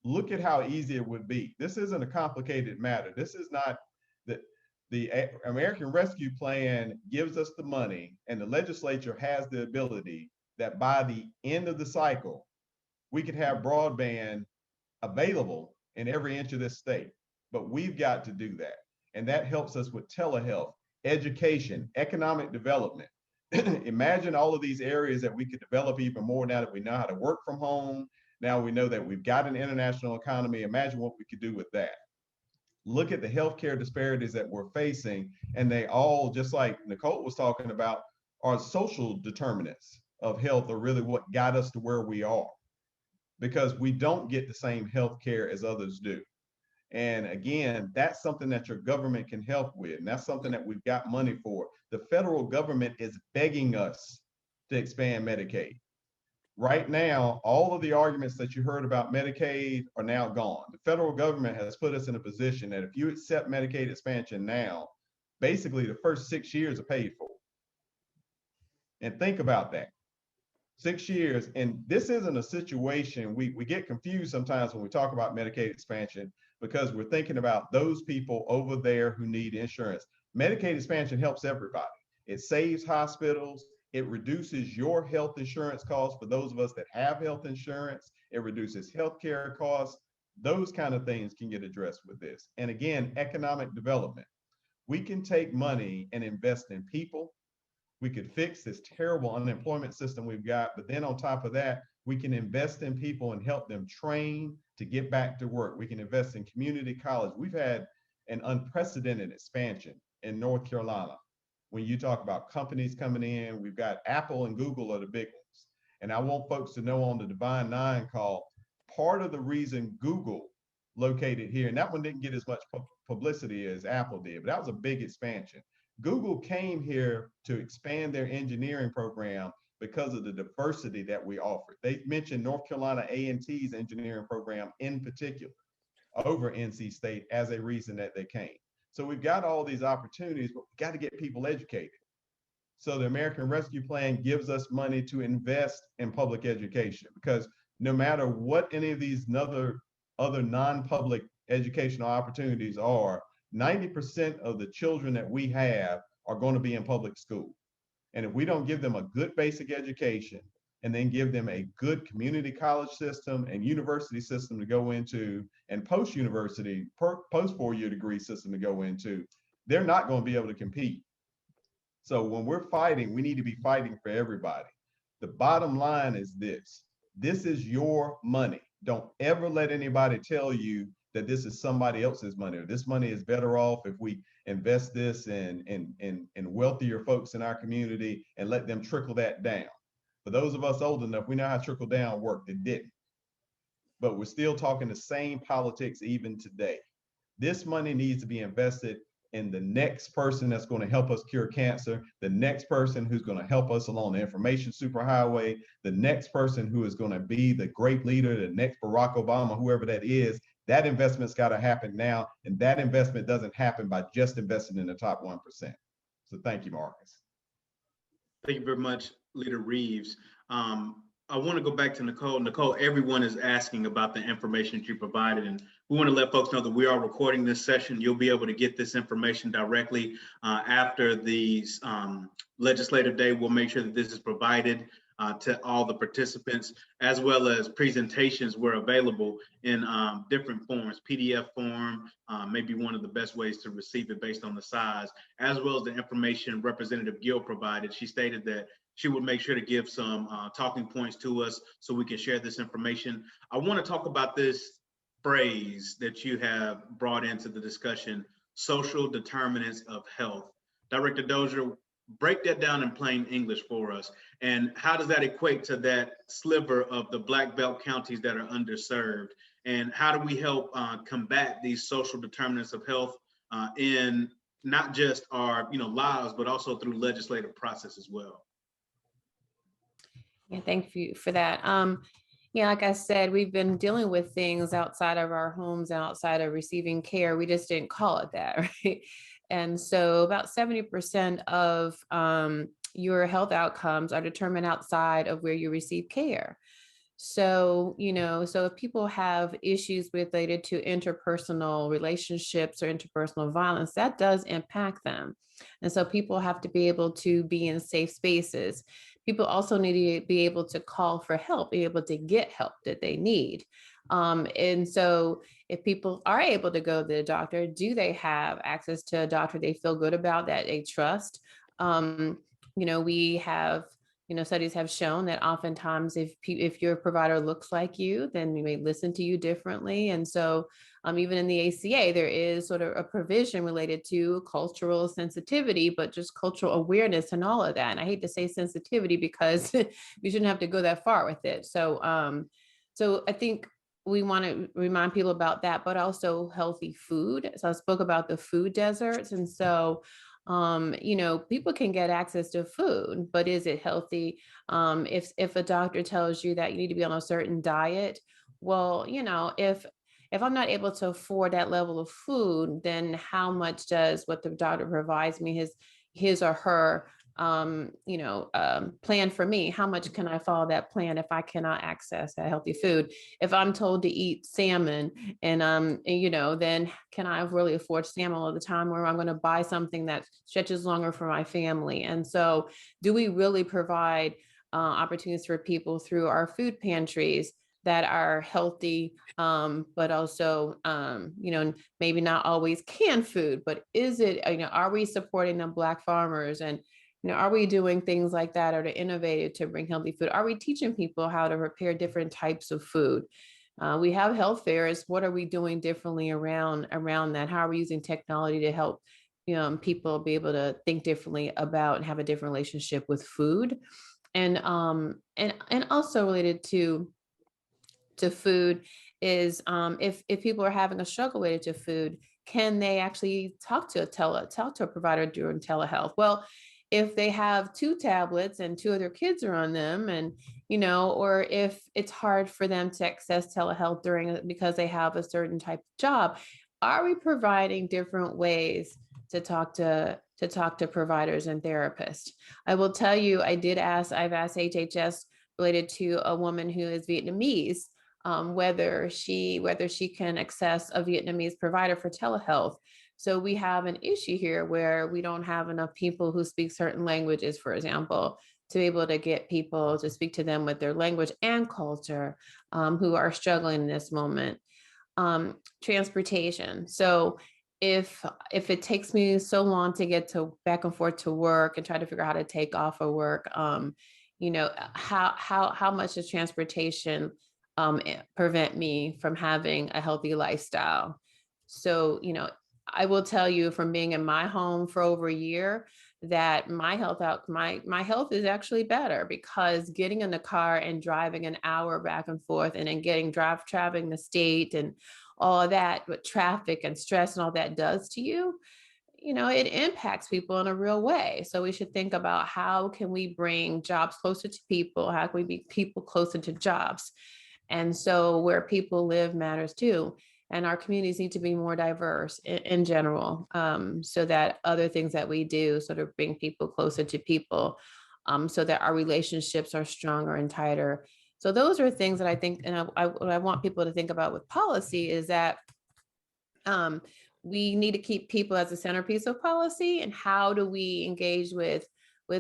[SPEAKER 6] look at how easy it would be. This isn't a complicated matter. This is not the American Rescue Plan gives us the money, and the legislature has the ability that by the end of the cycle, we could have broadband available in every inch of this state. But we've got to do that. And that helps us with telehealth, education, economic development. Imagine all of these areas that we could develop even more now that we know how to work from home. Now we know that we've got an international economy. Imagine what we could do with that. Look at the healthcare disparities that we're facing, and they all, just like Nicole was talking about, are social determinants of health, are really what got us to where we are, because we don't get the same healthcare as others do. And again, that's something that your government can help with. And that's something that we've got money for. The federal government is begging us to expand Medicaid. Right now, all of the arguments that you heard about Medicaid are now gone. The federal government has put us in a position that if you accept Medicaid expansion now, basically the first 6 years are paid for. And think about that. 6 years, and this isn't a situation, we get confused sometimes when we talk about Medicaid expansion because we're thinking about those people over there who need insurance. Medicaid expansion helps everybody. It saves hospitals. It reduces your health insurance costs for those of us that have health insurance. It reduces healthcare costs. Those kind of things can get addressed with this. And again, economic development. We can take money and invest in people. We could fix this terrible unemployment system we've got, but then on top of that, we can invest in people and help them train to get back to work. We can invest in community college. We've had an unprecedented expansion in North Carolina. When you talk about companies coming in, we've got Apple and Google are the big ones. And I want folks to know on the Divine Nine call, part of the reason Google located here, and that one didn't get as much publicity as Apple did, but that was a big expansion. Google came here to expand their engineering program because of the diversity that we offered. They mentioned North Carolina A&T's engineering program in particular over NC State as a reason that they came. So we've got all these opportunities, but we got to get people educated. So the American Rescue Plan gives us money to invest in public education, because no matter what any of these other non-public educational opportunities are, 90% of the children that we have are going to be in public school. And if we don't give them a good basic education and then give them a good community college system and university system to go into and post-university, post 4-year degree system to go into, they're not going to be able to compete. So when we're fighting, we need to be fighting for everybody. The bottom line is this. This is your money. Don't ever let anybody tell you that this is somebody else's money, or this money is better off if we invest this in wealthier folks in our community and let them trickle that down. For those of us old enough, we know how trickle down worked. It didn't. But we're still talking the same politics even today. This money needs to be invested in the next person that's going to help us cure cancer, the next person who's going to help us along the information superhighway, the next person who is going to be the great leader, the next Barack Obama, whoever that is. That investment's got to happen now. And that investment doesn't happen by just investing in the top 1%. So thank you, Marcus.
[SPEAKER 2] Thank you very much, Leader Reeves. I want to go back to Nicole. Nicole, everyone is asking about the information that you provided, and we want to let folks know that we are recording this session. You'll be able to get this information directly after the legislative day. We'll make sure that this is provided to all the participants, as well as presentations were available in different forms, PDF form, maybe one of the best ways to receive it based on the size, as well as the information Representative Gill provided. She stated that she would make sure to give some talking points to us so we can share this information. I want to talk about this phrase that you have brought into the discussion, social determinants of health. Director Dozier, break that down in plain English for us. And how does that equate to that sliver of the Black Belt counties that are underserved? And how do we help combat these social determinants of health in not just our lives, but also through legislative process as well?
[SPEAKER 4] Yeah, thank you for that. Yeah, like I said, we've been dealing with things outside of our homes, outside of receiving care. We just didn't call it that, right? And so about 70% of your health outcomes are determined outside of where you receive care. So, so if people have issues related to interpersonal relationships or interpersonal violence, that does impact them. And so people have to be able to be in safe spaces. People also need to be able to call for help, be able to get help that they need. And so if people are able to go to the doctor, do they have access to a doctor they feel good about, that they trust? We have, studies have shown that oftentimes if your provider looks like you, then we may listen to you differently. And so even in the ACA, there is sort of a provision related to cultural sensitivity, but just cultural awareness and all of that. And I hate to say sensitivity because we shouldn't have to go that far with it. So I think we want to remind people about that, but also healthy food. So I spoke about the food deserts. And so people can get access to food, but is it healthy? If a doctor tells you that you need to be on a certain diet, well, if I'm not able to afford that level of food, then how much does what the doctor provides me, his or her plan for me, how much can I follow that plan if I cannot access that healthy food? If I'm told to eat salmon and then can I really afford salmon all the time, or I'm going to buy something that stretches longer for my family? And so do we really provide opportunities for people through our food pantries that are healthy, but also, maybe not always canned food, but is it, are we supporting the Black farmers? And are we doing things like that, or to innovate to bring healthy food? Are we teaching people how to prepare different types of food? We have health fairs. What are we doing differently around that? How are we using technology to help people be able to think differently about and have a different relationship with food? And also related to food is if people are having a struggle related to food, can they actually talk to a provider during telehealth? Well, if they have 2 tablets and 2 of their kids are on them, and or if it's hard for them to access telehealth because they have a certain type of job, are we providing different ways to talk to providers and therapists? I will tell you, I've asked HHS related to a woman who is Vietnamese, whether she can access a Vietnamese provider for telehealth. So we have an issue here where we don't have enough people who speak certain languages, for example, to be able to get people to speak to them with their language and culture, who are struggling in this moment. Transportation. So if it takes me so long to get to back and forth to work and try to figure out how to take off of work, how much does transportation prevent me from having a healthy lifestyle? So, I will tell you from being in my home for over a year that my health is actually better, because getting in the car and driving an hour back and forth and then traveling the state and all of that, what traffic and stress and all that does to you, it impacts people in a real way. So we should think about, how can we bring jobs closer to people? How can we be people closer to jobs? And so where people live matters too. And our communities need to be more diverse in general, so that other things that we do sort of bring people closer to people, so that our relationships are stronger and tighter. So those are things that I think, and what I want people to think about with policy is that we need to keep people as a centerpiece of policy. And how do we engage with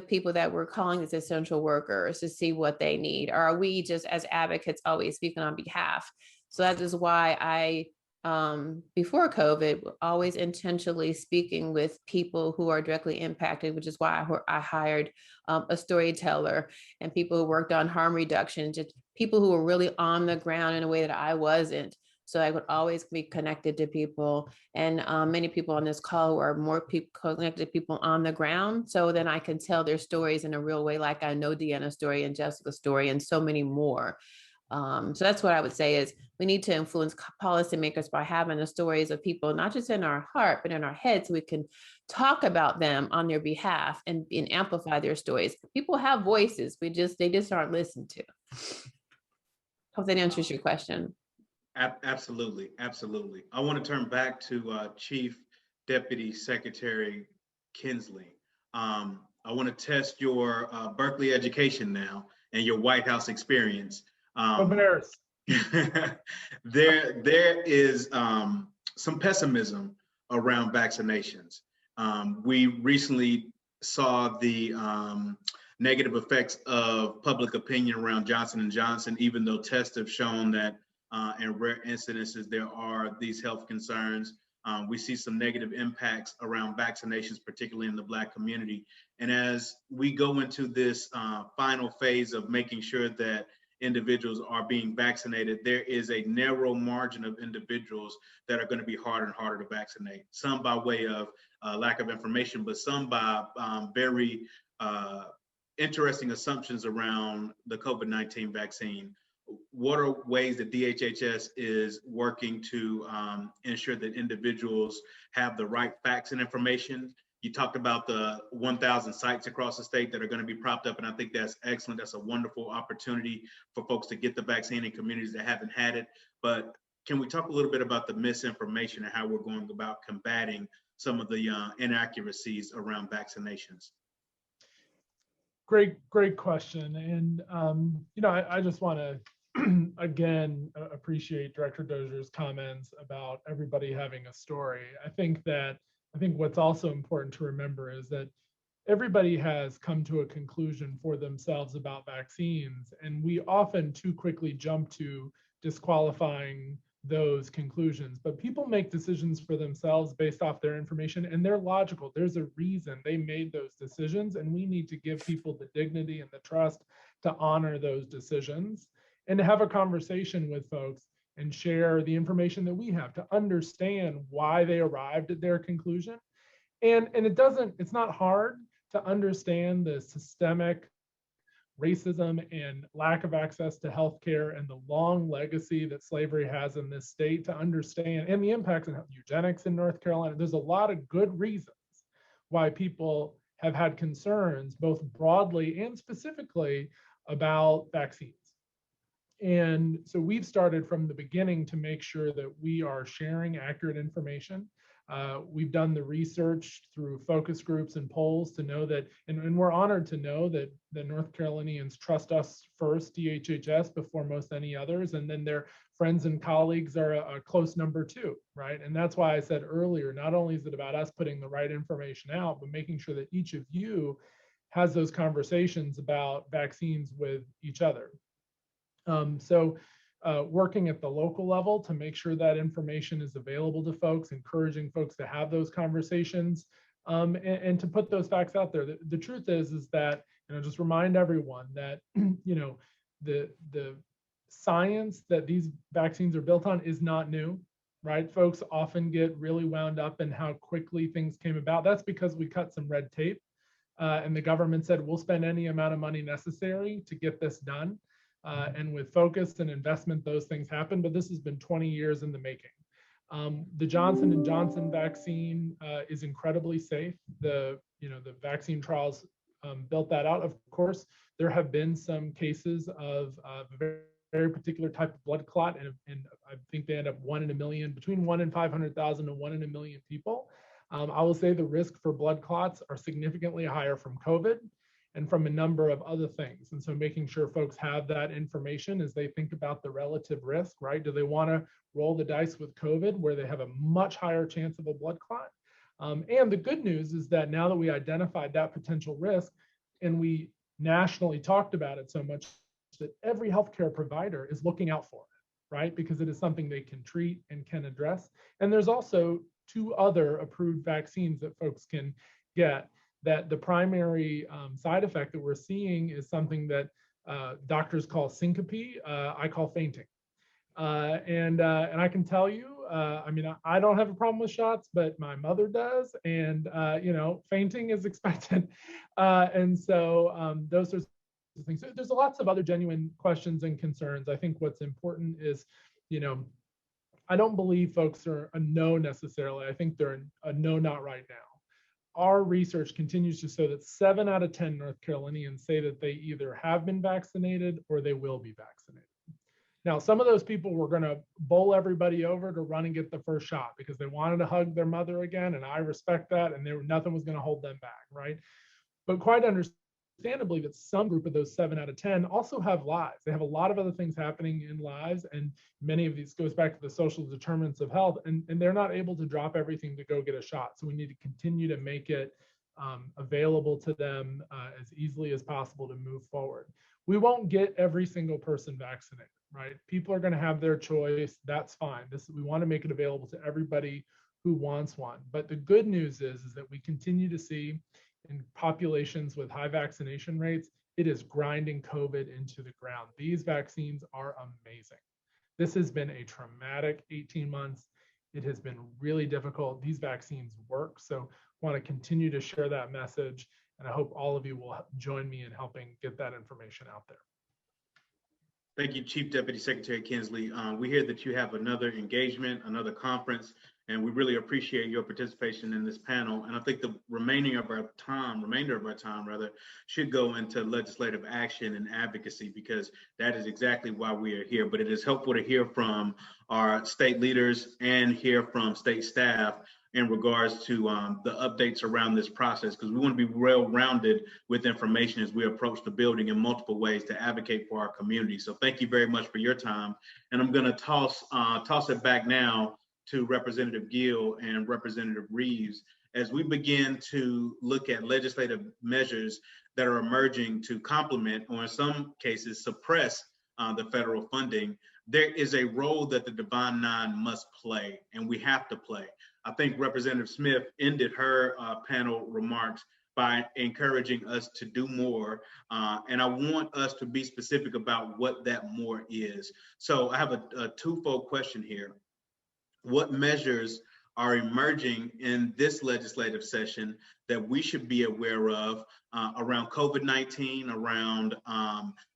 [SPEAKER 4] people that we're calling as essential workers to see what they need? Or are we just as advocates always speaking on behalf? So that is why I, before COVID, always intentionally speaking with people who are directly impacted, which is why I hired a storyteller and people who worked on harm reduction, just people who were really on the ground in a way that I wasn't. So I would always be connected to people, and many people on this call who are more connected to people on the ground. So then I can tell their stories in a real way, like I know Deanna's story and Jessica's story and so many more. So that's what I would say is we need to influence policymakers by having the stories of people, not just in our heart, but in our heads, so we can talk about them on their behalf and amplify their stories. People have voices, they just aren't listened to. Hope that answers your question.
[SPEAKER 2] Absolutely. I want to turn back to Chief Deputy Secretary Kinsley. I want to test your Berkeley education now and your White House experience.
[SPEAKER 3] Bears.
[SPEAKER 2] There is some pessimism around vaccinations. We recently saw the negative effects of public opinion around Johnson & Johnson, even though tests have shown that in rare incidences, there are these health concerns. We see some negative impacts around vaccinations, particularly in the Black community. And as we go into this final phase of making sure that individuals are being vaccinated, there is a narrow margin of individuals that are going to be harder and harder to vaccinate. Some by way of lack of information, but some by very interesting assumptions around the COVID-19 vaccine. What are ways that DHHS is working to ensure that individuals have the right facts and information? You talked about the 1,000 sites across the state that are going to be propped up, and I think that's excellent. That's a wonderful opportunity for folks to get the vaccine in communities that haven't had it. But can we talk a little bit about the misinformation and how we're going about combating some of the inaccuracies around vaccinations?
[SPEAKER 3] Great question. And, I just want to, again, appreciate Director Dozier's comments about everybody having a story. I think what's also important to remember is that everybody has come to a conclusion for themselves about vaccines, and we often too quickly jump to disqualifying those conclusions. But people make decisions for themselves based off their information, and they're logical. There's a reason they made those decisions, and we need to give people the dignity and the trust to honor those decisions and to have a conversation with folks and share the information that we have to understand why they arrived at their conclusion. And it's not hard to understand the systemic racism and lack of access to healthcare and the long legacy that slavery has in this state, to understand, and the impacts on eugenics in North Carolina. There's a lot of good reasons why people have had concerns, both broadly and specifically, about vaccines. And so we've started from the beginning to make sure that we are sharing accurate information. We've done the research through focus groups and polls to know that, and we're honored to know that the North Carolinians trust us first, DHHS, before most any others, and then their friends and colleagues are a close number two, right? And that's why I said earlier, not only is it about us putting the right information out, but making sure that each of you has those conversations about vaccines with each other. Working at the local level to make sure that information is available to folks, encouraging folks to have those conversations, and to put those facts out there. The truth is that, just remind everyone that, the science that these vaccines are built on is not new, right? Folks often get really wound up in how quickly things came about. That's because we cut some red tape, and the government said, we'll spend any amount of money necessary to get this done. And with focus and investment, those things happen, but this has been 20 years in the making. The Johnson & Johnson vaccine is incredibly safe. The vaccine trials built that out. Of course, there have been some cases of very particular type of blood clot, and I think they end up 1 in a million, between 1 in 500,000 and 1 in a million people. I will say the risk for blood clots are significantly higher from COVID and from a number of other things. And so making sure folks have that information as they think about the relative risk, right? Do they want to roll the dice with COVID, where they have a much higher chance of a blood clot? And the good news is that now that we identified that potential risk and we nationally talked about it so much, that every healthcare provider is looking out for it, right? Because it is something they can treat and can address. And there's also 2 other approved vaccines that folks can get, that the primary side effect that we're seeing is something that doctors call syncope. I call fainting. And I can tell you, I don't have a problem with shots, but my mother does. And, fainting is expected. And so those sorts of things. So there's lots of other genuine questions and concerns. I think what's important is, I don't believe folks are a no necessarily. I think they're a no, not right now. Our research continues to show that 7 out of 10 North Carolinians say that they either have been vaccinated or they will be vaccinated. Now, some of those people were going to bowl everybody over to run and get the first shot because they wanted to hug their mother again, and I respect that, and nothing was going to hold them back, right? But quite understandably, that some group of those 7 out of 10 also have lives. They have a lot of other things happening in lives, and many of these goes back to the social determinants of health, and they're not able to drop everything to go get a shot. So we need to continue to make it available to them as easily as possible to move forward. We won't get every single person vaccinated, right? People are going to have their choice. That's fine. We want to make it available to everybody who wants one. But the good news is that we continue to see in populations with high vaccination rates, it is grinding COVID into the ground. These vaccines are amazing. This has been a traumatic 18 months. It has been really difficult. These vaccines work. So I want to continue to share that message. And I hope all of you will join me in helping get that information out there.
[SPEAKER 2] Thank you, Chief Deputy Secretary Kinsley. We hear that you have another engagement, another conference, and we really appreciate your participation in this panel. And I think the remainder of our time should go into legislative action and advocacy, because that is exactly why we are here. But it is helpful to hear from our state leaders and hear from state staff in regards to the updates around this process, because we want to be well-rounded with information as we approach the building in multiple ways to advocate for our community. So thank you very much for your time. And I'm going to toss it back now to Representative Gill and Representative Reeves as we begin to look at legislative measures that are emerging to complement, or in some cases suppress, the federal funding. There is a role that the Divine Nine must play, and we have to play. I think Representative Smith ended her panel remarks by encouraging us to do more. And I want us to be specific about what that more is. So I have a twofold question here. What measures are emerging in this legislative session that we should be aware of around COVID-19, around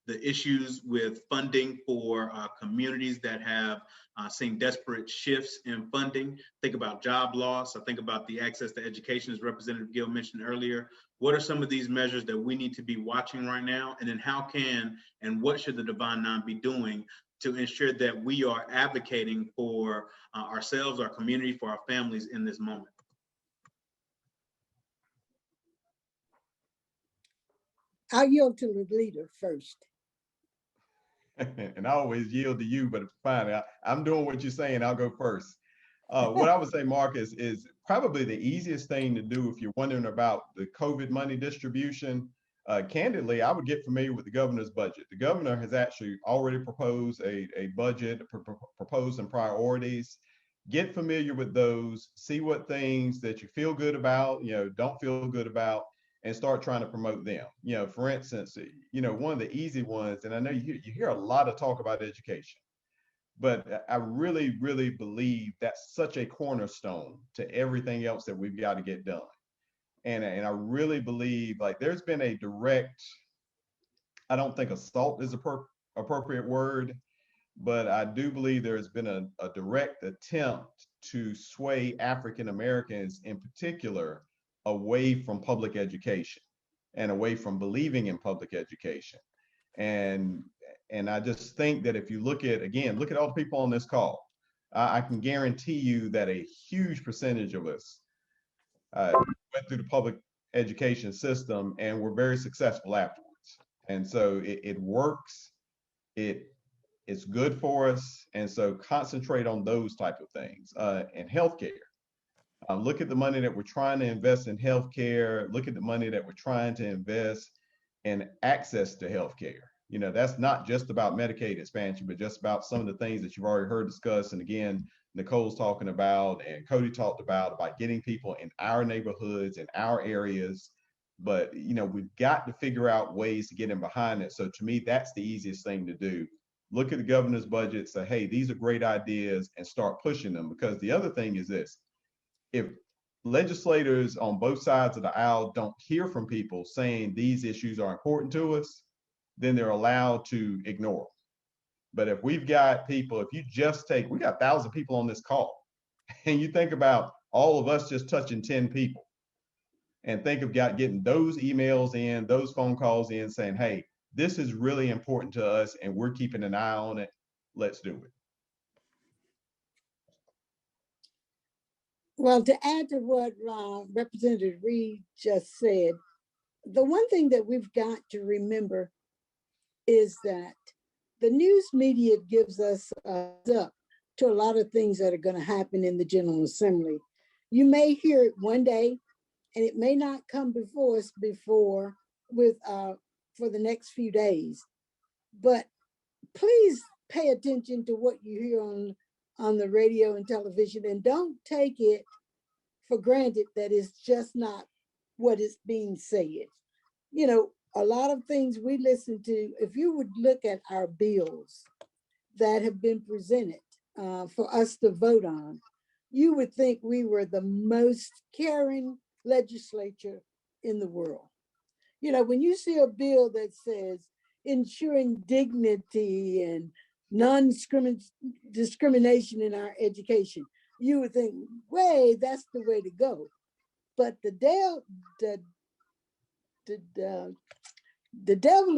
[SPEAKER 2] the issues with funding for communities that have seen desperate shifts in funding? Think about job loss. I think about the access to education, as Representative Gill mentioned earlier. What are some of these measures that we need to be watching right now? And then how can and what should the Divine Nine be doing to ensure that we are advocating for ourselves, our community, for our families in this moment.
[SPEAKER 5] I'll yield to the leader first.
[SPEAKER 6] And I always yield to you, but fine, I'm doing what you're saying. I'll go first. What I would say, Marcus, is probably the easiest thing to do if you're wondering about the COVID money distribution. Candidly, I would get familiar with the governor's budget. The governor has actually already proposed a budget, proposed some priorities. Get familiar with those, see what things that you feel good about, don't feel good about, and start trying to promote them. For instance, one of the easy ones, and I know you hear a lot of talk about education, but I really, really believe that's such a cornerstone to everything else that we've got to get done. And I really believe, like, there's been a direct, I don't think assault is appropriate word, but I do believe there's been a direct attempt to sway African Americans in particular away from public education and away from believing in public education. And I just think that if you look at all the people on this call, I can guarantee you that a huge percentage of us went through the public education system and were very successful afterwards. And so it works, it's good for us. And so concentrate on those type of things. And healthcare. Look at the money that we're trying to invest in healthcare. Look at the money that we're trying to invest in access to healthcare. That's not just about Medicaid expansion, but just about some of the things that you've already heard discussed. And again, Nicole's talking about, and Cody talked about getting people in our neighborhoods, in our areas. But, we've got to figure out ways to get in behind it. So to me, that's the easiest thing to do. Look at the governor's budget, say, hey, these are great ideas, and start pushing them. Because the other thing is this, if legislators on both sides of the aisle don't hear from people saying these issues are important to us, then they're allowed to ignore them. But if we've got people, we got 1,000 people on this call, and you think about all of us just touching 10 people, and think of getting those emails in, those phone calls in saying, hey, this is really important to us and we're keeping an eye on it. Let's do it.
[SPEAKER 5] Well, to add to what Representative Reed just said, the one thing that we've got to remember is that the news media gives us up to a lot of things that are going to happen in the General Assembly. You may hear it one day, and it may not come before us for the next few days. But please pay attention to what you hear on the radio and television, and don't take it for granted that it's just not what is being said. A lot of things we listen to, if you would look at our bills that have been presented for us to vote on, you would think we were the most caring legislature in the world. When you see a bill that says ensuring dignity and non-discrimination in our education, you would think, that's the way to go. But the devil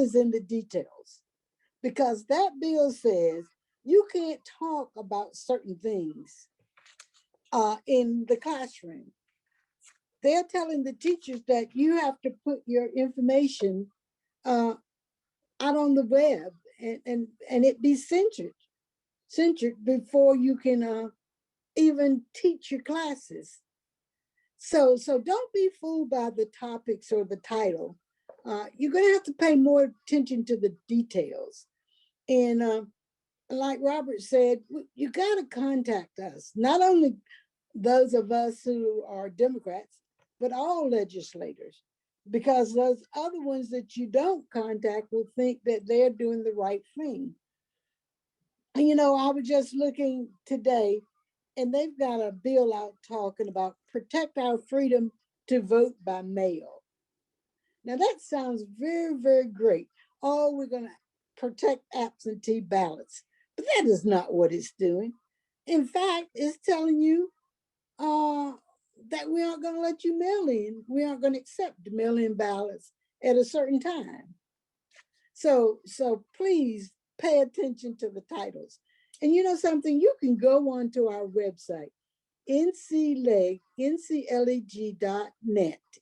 [SPEAKER 5] is in the details, because that bill says you can't talk about certain things in the classroom. They're telling the teachers that you have to put your information out on the web and it be censored before you can even teach your classes. So don't be fooled by the topics or the title. You're going to have to pay more attention to the details. And like Robert said, you got to contact us, not only those of us who are Democrats, but all legislators, because those other ones that you don't contact will think that they're doing the right thing. And I was just looking today, and they've got a bill out talking about protect our freedom to vote by mail. Now that sounds very, very great. Oh, we're going to protect absentee ballots, but that is not what it's doing. In fact, it's telling you that we aren't going to let you mail in. We aren't going to accept mail-in ballots at a certain time. So please pay attention to the titles. And you know something, you can go onto our website, ncleg.net,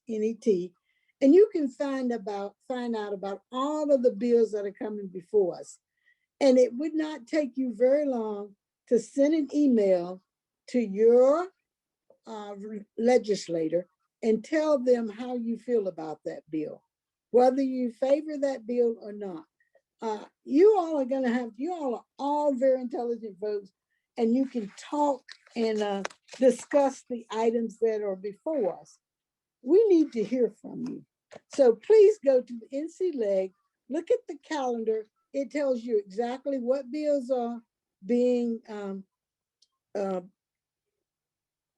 [SPEAKER 5] N-E-T, and you can find out about all of the bills that are coming before us. And it would not take you very long to send an email to your legislator and tell them how you feel about that bill, whether you favor that bill or not. You all are all very intelligent folks, and you can talk and discuss the items that are before us. We need to hear from you. So please go to the NC Leg, look at the calendar. It tells you exactly what bills are being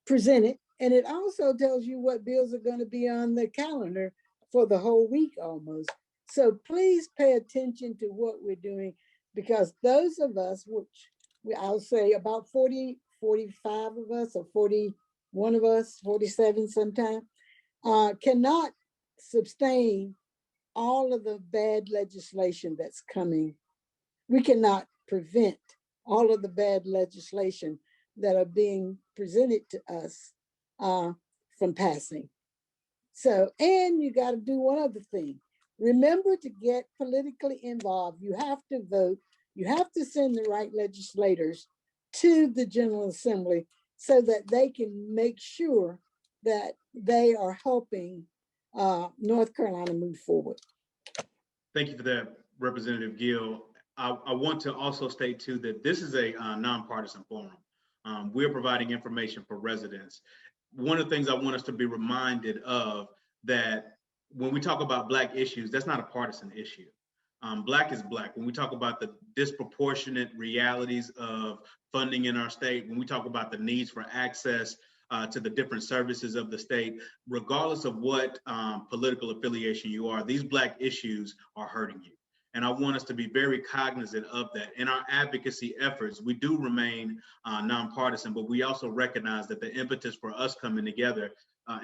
[SPEAKER 5] presented. And it also tells you what bills are going to be on the calendar for the whole week almost. So please pay attention to what we're doing, because those of us, which I'll say about 40, 45 of us, or 41 of us, 47 sometime, cannot sustain all of the bad legislation that's coming. We cannot prevent all of the bad legislation that are being presented to us from passing. So, and you got to do one other thing. Remember to get politically involved. You have to vote. You have to send the right legislators to the General Assembly so that they can make sure that they are helping North Carolina move forward.
[SPEAKER 2] Thank you for that, Representative Gill. I want to also state too that this is a nonpartisan forum. We're providing information for residents. One of the things I want us to be reminded of, that when we talk about Black issues, that's not a partisan issue. Black is Black. When we talk about the disproportionate realities of funding in our state, when we talk about the needs for access to the different services of the state, regardless of what political affiliation you are, these Black issues are hurting you. And I want us to be very cognizant of that. In our advocacy efforts, we do remain nonpartisan, but we also recognize that the impetus for us coming together,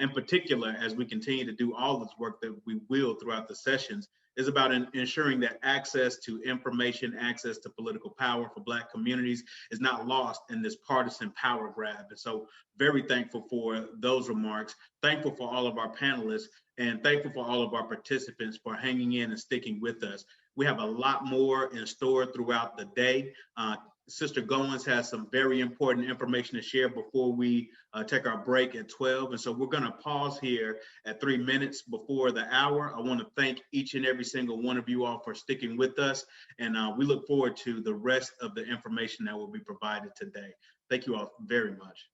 [SPEAKER 2] in particular, as we continue to do all this work that we will throughout the sessions, is about ensuring that access to information, access to political power for Black communities is not lost in this partisan power grab. And so very thankful for those remarks, thankful for all of our panelists, and thankful for all of our participants for hanging in and sticking with us. We have a lot more in store throughout the day. Sister Goins has some very important information to share before we take our break at 12. And so we're going to pause here at 3 minutes before the hour. I want to thank each and every single one of you all for sticking with us. And we look forward to the rest of the information that will be provided today. Thank you all very much.